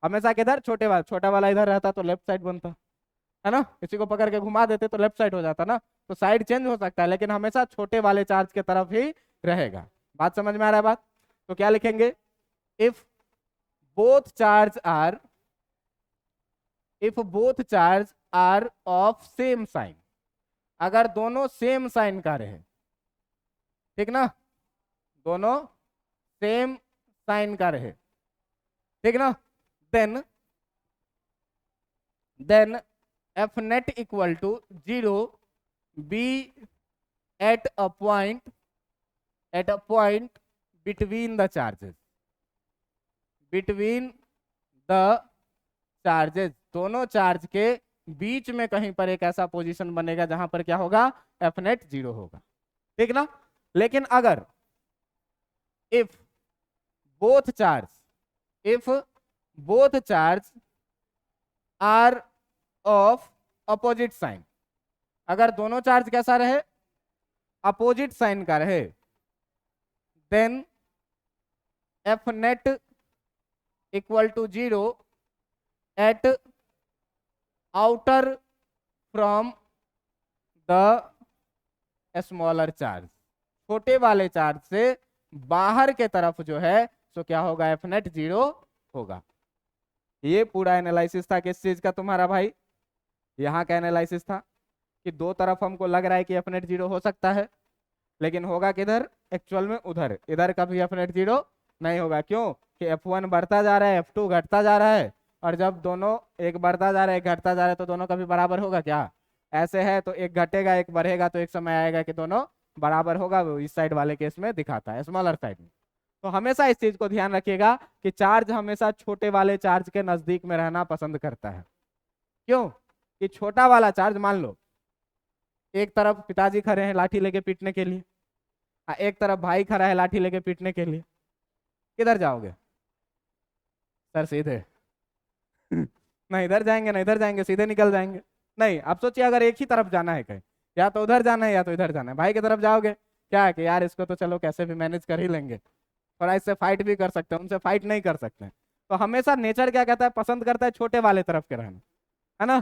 A: हमेशा किधर, छोटे वाला, छोटा वाला इधर रहता तो लेफ्ट साइड बनता है ना, इसी को पकड़ के घुमा देते तो लेफ्ट साइड हो जाता ना। तो साइड चेंज हो सकता है, लेकिन हमेशा छोटे वाले चार्ज की तरफ ही रहेगा। बात समझ में आ रहा है बात, तो क्या लिखेंगे, if both charge are, if both charge are of same sign, अगर दोनों सेम साइन का रहे, ठीक ना, दोनों सेम साइन का रहे, ठीक ना, then F net equal to zero be at a point between the charges, between the charges, दोनों चार्ज के बीच में कहीं पर एक ऐसा पोजीशन बनेगा जहां पर क्या होगा, एफ नेट 0 होगा, ठीक ना। लेकिन अगर if both charge, if both charge are of opposite sign, अगर दोनों चार्ज कैसा रहे, अपोजिट साइन का रहे, then F net equal to 0 at outer from the smaller charge, छोटे वाले चार्ज से बाहर के तरफ जो है तो क्या होगा, एफ नेट 0 होगा। ये पूरा एनालिसिस था किस चीज का तुम्हारा भाई, यहाँ का एनालिसिस था कि दो तरफ हमको लग रहा है कि एफ नेट 0 हो सकता है, लेकिन होगा किधर, एक्चुअल में उधर, इधर कभी एफ नेट 0 नहीं होगा। क्यों कि F1 बढ़ता जा रहा है, F2 घटता जा रहा है, और जब दोनों एक बढ़ता जा रहा है एक घटता जा रहा है तो दोनों कभी बराबर होगा क्या, ऐसे है तो एक घटेगा एक बढ़ेगा तो एक समय आएगा कि दोनों बराबर होगा, वो इस साइड वाले केस में दिखाता है, स्मॉलर साइड में। तो हमेशा इस चीज को ध्यान रखिएगा कि चार्ज हमेशा छोटे वाले चार्ज के नजदीक में रहना पसंद करता है। क्यों कि छोटा वाला चार्ज, मान लो एक तरफ पिताजी खड़े हैं लाठी लेके पीटने के लिए, एक तरफ भाई खड़ा है लाठी लेके पीटने के लिए, किधर जाओगे सर, सीधे ना इधर जाएंगे ना इधर जाएंगे, सीधे निकल जाएंगे। नहीं, आप सोचिए अगर एक ही तरफ जाना है कहीं, या तो उधर जाना है या तो इधर जाना है, भाई की तरफ जाओगे, क्या है कि यार इसको तो चलो कैसे भी मैनेज कर ही लेंगे, थोड़ा इससे फाइट भी कर सकते हैं, उनसे फाइट नहीं कर सकते हैं। तो हमेशा नेचर क्या कहता है, पसंद करता है छोटे वाले तरफ के रहना, है ना,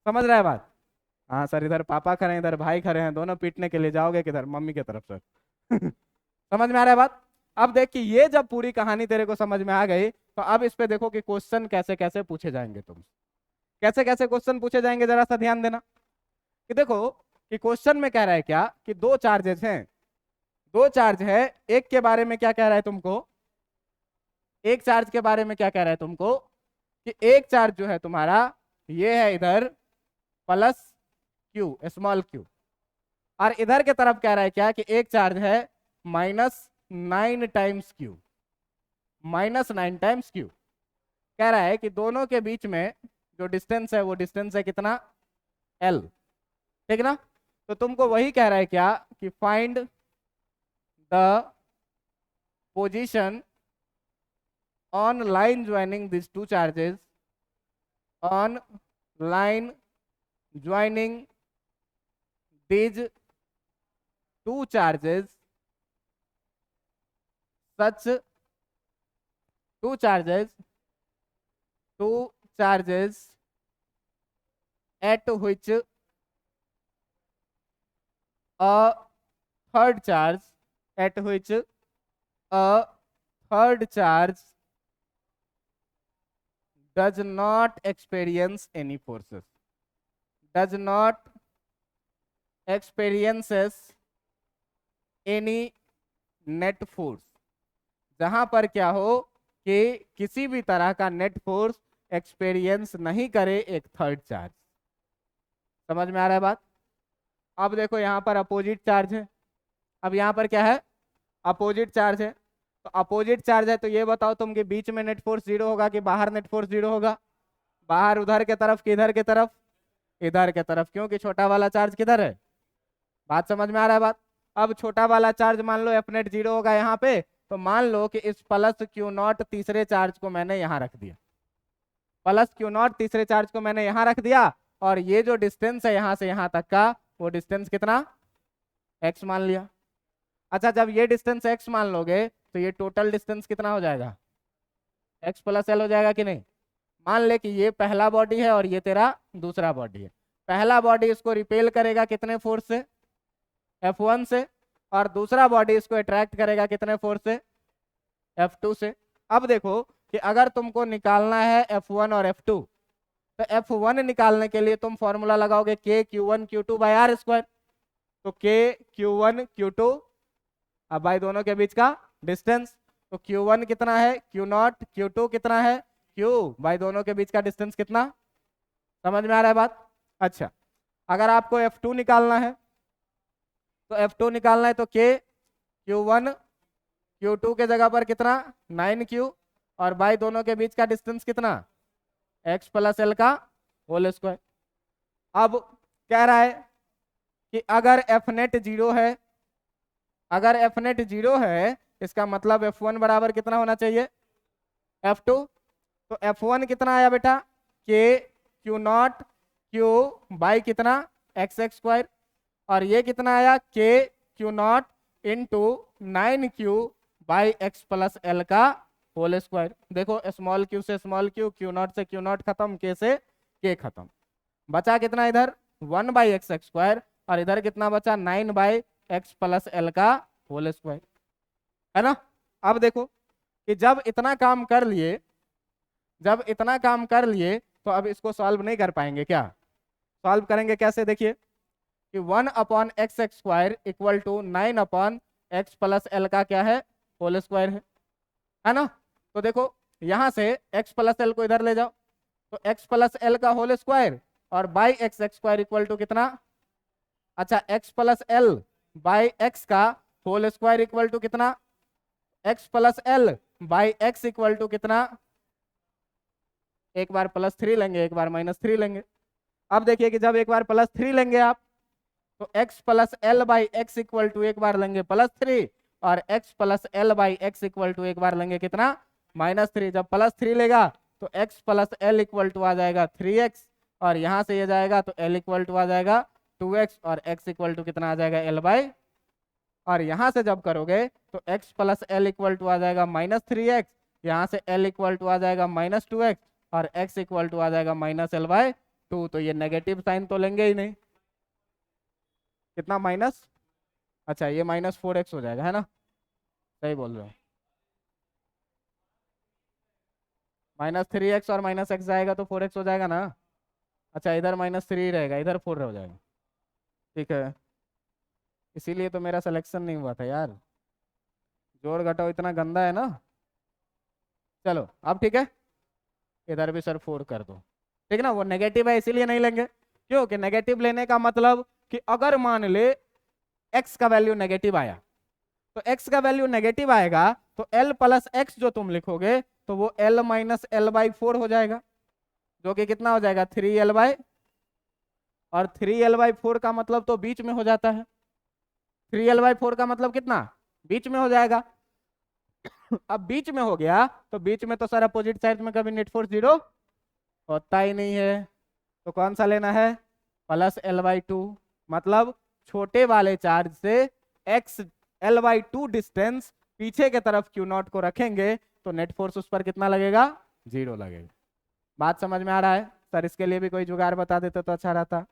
A: समझ रहा है बात। हाँ सर, इधर पापा खड़े हैं इधर भाई खड़े हैं, दोनों पीटने के लिए जाओगे किधर, मम्मी की तरफ सर समझ में आ रहा है बात। अब देख कि ये जब पूरी कहानी तेरे को समझ में आ गई, तो अब इस पे देखो कि क्वेश्चन कैसे कैसे पूछे जाएंगे, तुम कैसे कैसे क्वेश्चन पूछे जाएंगे, जरा सा ध्यान देना कि देखो कि क्वेश्चन में कह रहा है क्या कि दो चार्जेस हैं, दो चार्ज है, एक के बारे में क्या कह रहा है तुमको, एक चार्ज के बारे में क्या कह रहा है तुमको कि एक चार्ज जो है तुम्हारा ये है इधर प्लस क्यू, स्मॉल क्यू, और इधर के तरफ कह रहा है क्या कि एक चार्ज है -9 टाइम्स क्यू, -9 टाइम्स क्यू। कह रहा है कि दोनों के बीच में जो डिस्टेंस है वो डिस्टेंस है कितना, L, ठीक ना। तो तुमको वही कह रहा है क्या कि find the position on line joining this two charges, on line joining these two charges, such two charges at which a third charge, at which a third charge does not experience any forces, does not experiences any net force, जहां पर क्या हो कि किसी भी तरह का net force experience नहीं करे एक थर्ड चार्ज। समझ में आ रहा है बात। अब देखो यहाँ पर अपोजिट चार्ज है, अब यहाँ पर क्या है, अपोजिट चार्ज है, तो अपोजिट चार्ज है तो ये बताओ तुम कि बीच में नेट फोर्स 0 होगा कि बाहर नेट फोर्स 0 होगा, बाहर उधर के तरफ कि इधर के तरफ, इधर के तरफ, क्योंकि छोटा वाला चार्ज किधर है, बात समझ में आ रहा है बात। अब छोटा वाला चार्ज मान लो एफ नेट 0 होगा यहाँ पे, तो मान लो कि इस प्लस क्यू नॉट तीसरे चार्ज को मैंने यहाँ रख दिया, प्लस क्यू नॉट तीसरे चार्ज को मैंने यहाँ रख दिया, और ये जो डिस्टेंस है यहाँ से यहाँ तक का वो डिस्टेंस कितना, x मान लिया। अच्छा, जब ये डिस्टेंस x मान लोगे तो ये टोटल डिस्टेंस कितना हो जाएगा, x प्लस एल हो जाएगा कि नहीं। मान ले कि ये पहला बॉडी है और ये तेरा दूसरा बॉडी है, पहला बॉडी इसको रिपेल करेगा कितने फोर्स से, F1 से, और दूसरा बॉडी इसको अट्रैक्ट करेगा कितने फोर्स से, F2 से। अब देखो कि अगर तुमको निकालना है F1 और F2, तो F1 निकालने के लिए तुम फॉर्मूला लगाओगे K Q1 Q2 by R square, तो K Q1 Q2, अब भाई दोनों के बीच का डिस्टेंस, तो Q1 कितना है Q0, Q2 कितना है Q, भाई दोनों के बीच का डिस्टेंस कितना, समझ में आ रहा है बात। अच्छा, अगर आपको F2 निकालना है तो F2 निकालना है तो K Q1 Q2 के जगह पर कितना 9Q, और भाई दोनों के बीच का डिस्टेंस कितना एक्स प्लस एल का होल स्क्वायर। अब कह रहा है कि अगर एफ नेट जीरो है, अगर एफ नेट जीरो है इसका मतलब एफ वन बराबर कितना होना चाहिए, एफ टू। तो एफ वन कितना आया बेटा, के क्यू नॉट क्यू बाई कितना एक्स एक्स स्क्वायर, और ये कितना आया के Q not into 9q by x plus L का होल स्क्वायर। देखो स्मॉल क्यू से स्मॉल क्यू, क्यू नॉट से क्यू नॉट खत्म, के से के खत्म, बचा कितना इधर 1 बाई एक्स एक्स स्क्वायर, और इधर कितना बचा 9 बाई एक्स प्लस एल का होल स्क्वायर, है ना। अब देखो कि जब इतना काम कर लिए, जब इतना काम कर लिए तो अब इसको सॉल्व नहीं कर पाएंगे क्या, सॉल्व करेंगे कैसे, देखिए कि 1 upon x x square equal to 9 upon x plus L का क्या है, होल स्क्वायर है ना। तो देखो यहां से एक्स प्लस एल को इधर ले जाओ, तो एक्स प्लस एल का होल स्क्वायर और by x x square equal to कितना, अच्छा x plus L by x का होल स्क्वायर इक्वल टू कितना, x plus L by x equal to कितना, एक बार +3 लेंगे एक बार -3 लेंगे। अब देखिए कि जब एक बार +3 लेंगे आप, तो x plus L by x equal to एक बार लेंगे +3, और x plus L by x equal to एक बार लेंगे कितना, -3। जब +3 लेगा तो x plus L equal to आ जाएगा 3x, और यहाँ से ये जाएगा तो l इक्वल टू आ जाएगा 2x, और x इक्वल टू कितना आ जाएगा l बाई, और यहाँ से जब करोगे तो x plus L equal to आ जाएगा -3x, यहाँ से l इक्वल टू आ जाएगा -2x, और x इक्वल टू आ जाएगा -l/2। तो ये नेगेटिव साइन तो लेंगे ही नहीं, कितना माइनस, अच्छा ये -4x हो जाएगा, है ना, सही बोल रहे हो, -3x और -x जाएगा तो 4x हो जाएगा ना, अच्छा इधर -3 रहेगा इधर 4 हो जाएगा, ठीक है। इसीलिए तो मेरा सिलेक्शन नहीं हुआ था यार, जोड़ घटाओ इतना गंदा है ना। चलो अब ठीक है, इधर भी सर 4 कर दो, ठीक है ना, वो नेगेटिव है इसीलिए नहीं लेंगे, क्यों कि नेगेटिव लेने का मतलब कि अगर मान ले x का वैल्यू नेगेटिव आया, तो x का वैल्यू नेगेटिव आएगा तो l प्लस एक्स जो तुम लिखोगे तो वो l माइनस l/4 हो जाएगा, जो कि कितना हो जाएगा 3l/, और 3l/4 का मतलब तो बीच में हो जाता है, 3l/4 का मतलब कितना बीच में हो जाएगा। अब बीच में हो गया तो बीच में तो सर अपोजिट साइड में कभी नेट फोर्स 0 होता ही नहीं है, तो कौन सा लेना है, +l/2, मतलब छोटे वाले चार्ज से x l/2 डिस्टेंस पीछे के तरफ क्यू नॉट को रखेंगे तो नेट फोर्स उस पर कितना लगेगा, 0 लगेगा। बात समझ में आ रहा है सर, इसके लिए भी कोई जुगाड़ बता देते तो अच्छा रहता,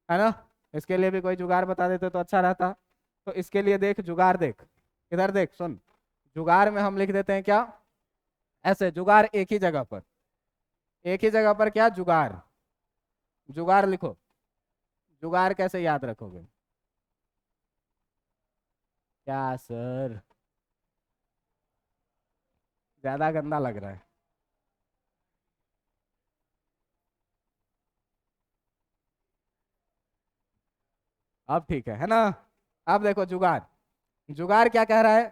A: है ना, इसके लिए भी कोई जुगाड़ बता देते तो अच्छा रहता। तो इसके लिए देख जुगाड़, देख इधर देख सुन, जुगाड़ में हम लिख देते हैं क्या, ऐसे जुगाड़ एक ही जगह पर, एक ही जगह पर क्या जुगाड़, जुगाड़ लिखो, जुगाड़ कैसे याद रखोगे, क्या सर ज्यादा गंदा लग रहा है, अब ठीक है ना। अब देखो जुगाड़, जुगाड़ क्या कह रहा है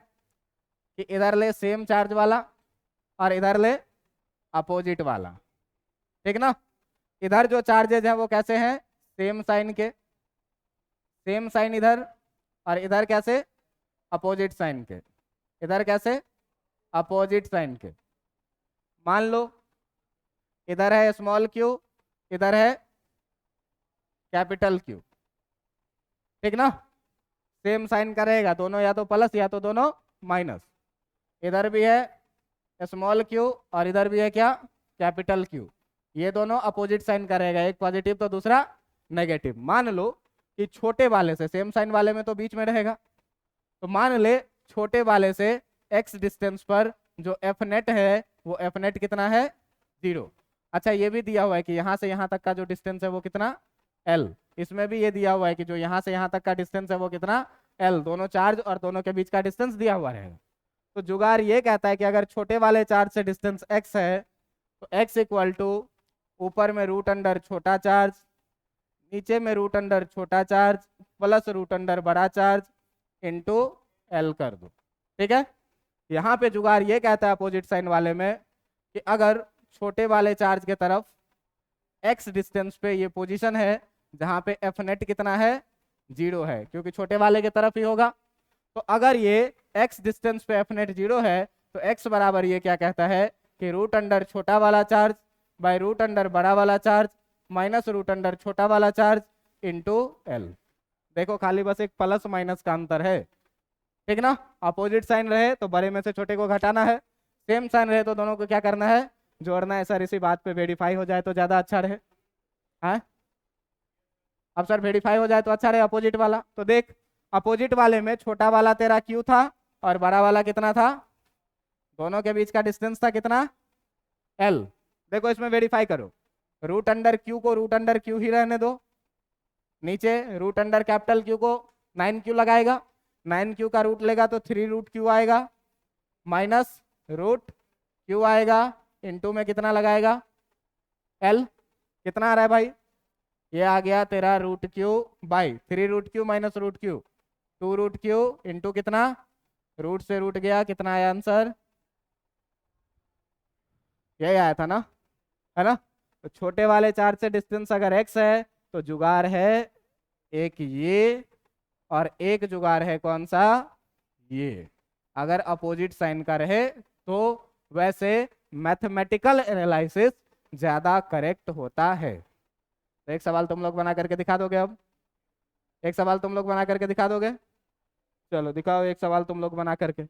A: कि इधर ले सेम चार्ज वाला और इधर ले अपोजिट वाला, ठीक ना। इधर जो चार्जेज हैं वो कैसे हैं, सेम साइन के, सेम साइन इधर, और इधर कैसे अपोजिट साइन के, इधर कैसे अपोजिट साइन के। मान लो इधर है स्मॉल क्यू, इधर है कैपिटल क्यू, ठीक ना, सेम साइन का रहेगा, दोनों या तो प्लस या तो दोनों माइनस। इधर भी है स्मॉल क्यू और इधर भी है क्या कैपिटल क्यू, ये दोनों अपोजिट साइन का रहेगा, एक पॉजिटिव तो दूसरा नेगेटिव। मान लो कि छोटे वाले से, सेम साइन वाले में तो बीच में रहेगा, तो मान ले छोटे वाले से x डिस्टेंस पर जो एफ नेट है वो एफ नेट कितना है 0। अच्छा ये भी दिया हुआ है कि यहाँ से यहाँ तक का जो डिस्टेंस है वो कितना l, इसमें भी ये दिया हुआ है कि जो यहाँ से यहाँ तक का डिस्टेंस है वो कितना l, दोनों चार्ज और दोनों के बीच का डिस्टेंस दिया हुआ रहेगा। तो जुगाड़ ये कहता है कि अगर छोटे वाले चार्ज से डिस्टेंस x है तो x इक्वल टू ऊपर में रूट अंडर छोटा चार्ज, नीचे में रूट अंडर छोटा चार्ज प्लस रूट अंडर बड़ा चार्ज इंटू l कर दो, ठीक है। यहाँ पे जुगाड़ ये कहता है अपोजिट साइन वाले में कि अगर छोटे वाले चार्ज के तरफ x डिस्टेंस पे ये पोजीशन है जहां पे एफ नेट कितना है, 0 है, क्योंकि छोटे वाले की तरफ ही होगा। तो अगर ये x डिस्टेंस पे एफ नेट 0 है तो x बराबर ये क्या कहता है कि रूट अंडर छोटा वाला चार्ज बाय रूट अंडर बड़ा वाला चार्ज माइनस रूट अंडर छोटा वाला चार्ज इंटू एल। देखो खाली बस एक प्लस माइनस का अंतर है, ठीक ना। अपोजिट साइन रहे तो बड़े में से छोटे को घटाना है, सेम साइन रहे तो दोनों को क्या करना है, जोड़ना है। सर इसी बात पे वेरीफाई हो जाए तो ज्यादा अच्छा रहे। हाँ अब सर वेरीफाई हो जाए तो अच्छा रहे अपोजिट वाला। तो देख अपोजिट वाले में छोटा वाला तेरा क्यू था और बड़ा वाला कितना था, दोनों के बीच का डिस्टेंस था कितना, एल। देखो इसमें वेरीफाई करो, रूट अंडर क्यू को रूट अंडर क्यू ही रहने दो, नीचे रूट अंडर कैपिटल क्यू को 9Q लगाएगा, 9Q का रूट लेगा तो 3√Q आएगा, माइनस रूट क्यू आएगा, इनटू में कितना लगाएगा, एल। कितना आ रहा है भाई, ये आ गया तेरा √Q by 3√Q minus √Q, 2√Q into कितना, रूट से रूट गया, कितना आया आंसर, यही आया था ना, है ना। तो छोटे वाले चार्ज से डिस्टेंस अगर x है तो जुगाड़ है एक ये और एक जुगाड़ है कौन सा, ये। अगर अपोजिट साइन का रहे तो वैसे मैथमेटिकल एनालिसिस ज्यादा करेक्ट होता है। तो एक सवाल तुम लोग बना करके दिखा दोगे, अब एक सवाल तुम लोग बना करके दिखा दोगे, चलो दिखाओ एक सवाल तुम लोग बना करके,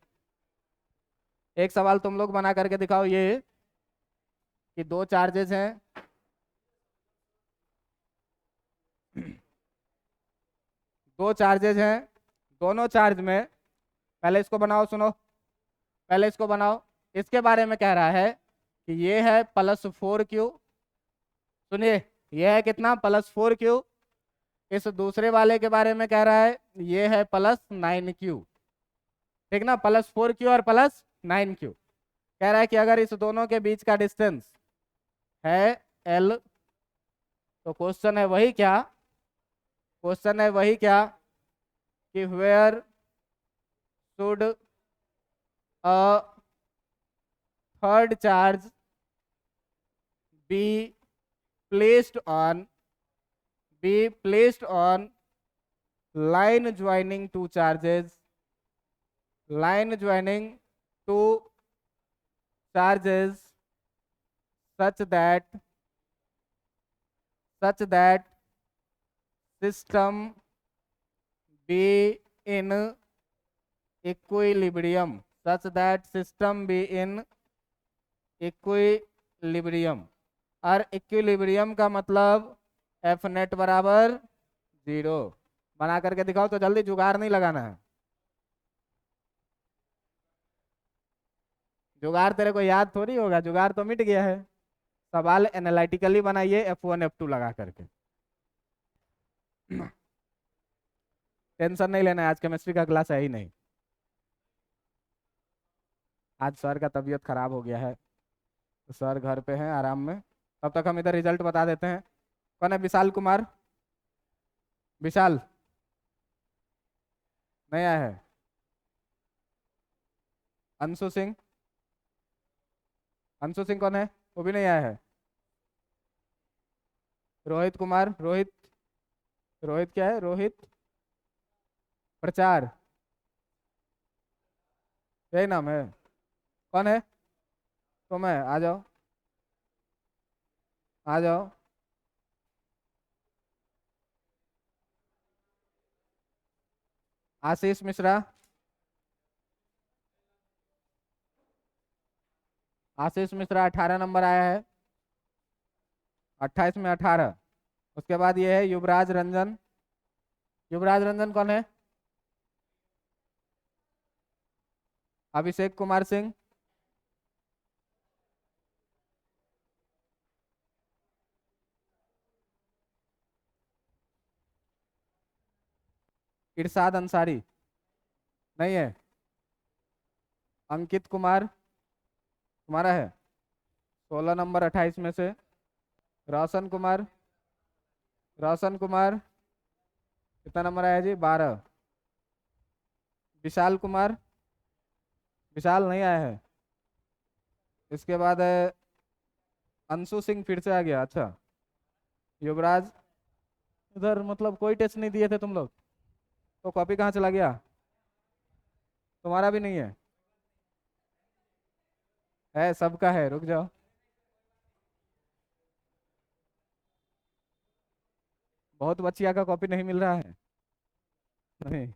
A: एक सवाल तुम लोग बना करके दिखाओ ये कि दो चार्जेस हैं दो चार्जेस हैं, दोनों चार्ज में, पहले इसको बनाओ, सुनो पहले इसको बनाओ। इसके बारे में कह रहा है कि ये है +4Q, सुनिए ये है कितना, +4Q। इस दूसरे वाले के बारे में कह रहा है ये है +9Q, ठीक ना, +4Q और +9Q। कह रहा है कि अगर इस दोनों के बीच का डिस्टेंस है L तो क्वेश्चन है वही क्या, क्वेश्चन है वही क्या कि where should a third charge be placed on line joining two charges, line joining two charges such that system be in equilibrium, such that system be in equilibrium। और equilibrium का मतलब एफ नेट बराबर 0। बना करके दिखाओ, तो जल्दी, जुगाड़ नहीं लगाना है, जुगाड़ तेरे को याद थोड़ी होगा, जुगाड़ तो मिट गया है। सवाल एनालिटिकली बनाइए F1 F2 लगा करके। टेंशन नहीं लेना है, आज केमिस्ट्री का क्लास है ही नहीं, आज सर का तबीयत खराब हो गया है तो सर घर पे हैं आराम में। तब तक हम इधर रिजल्ट बता देते हैं। कौन है, विशाल कुमार, विशाल नहीं आया है, अंशु सिंह, अंशु सिंह कौन है, वो भी नहीं आया है। रोहित कुमार, रोहित, रोहित क्या है, रोहित प्रचार, यही नाम है, कौन है, तुम है, आ जाओ आ जाओ। आशीष मिश्रा, आशीष मिश्रा 18 नंबर आया है, 28 में 18। उसके बाद ये है युवराज रंजन, युवराज रंजन कौन है, अभिषेक कुमार सिंह, इरशाद अंसारी नहीं है, अंकित कुमार तुम्हारा है 16 नंबर 28 में से, रोशन कुमार, रोशन कुमार कितना नंबर आया जी, 12। विशाल कुमार, विशाल नहीं आया है। इसके बाद है अंशु सिंह फिर से आ गया, अच्छा। युवराज, इधर मतलब कोई टेस्ट नहीं दिए थे तुम लोग, तो कॉपी कहाँ चला गया? तुम्हारा भी नहीं है सबका है, रुक जाओ। बहुत बच्चिया का कॉपी नहीं मिल रहा है। नहीं।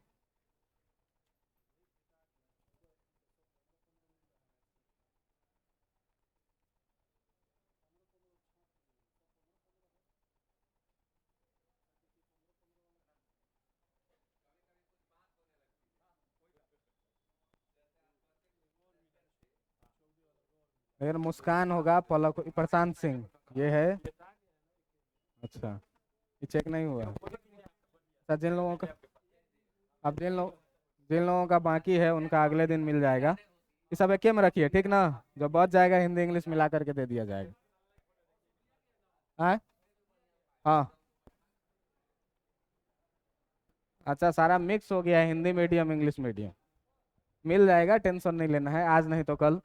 A: फिर मुस्कान होगा, पलक, प्रशांत सिंह, ये है। अच्छा, ये चेक नहीं हुआ। अच्छा, जिन लोगों का, अब जिन लोगों का बाकी है उनका अगले दिन मिल जाएगा। ये सब एक में रखिए, ठीक ना? जो बच जाएगा हिंदी इंग्लिश मिला करके दे दिया जाएगा। हाँ। हाँ। अच्छा, सारा मिक्स हो गया है, हिंदी मीडियम इंग्लिश मीडियम। मिल जाएगा, टेंशन नहीं लेना है, आज नहीं तो कल।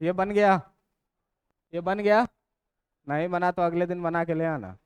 A: ये बन गया? ये बन गया? नहीं बना तो अगले दिन बना के ले आना।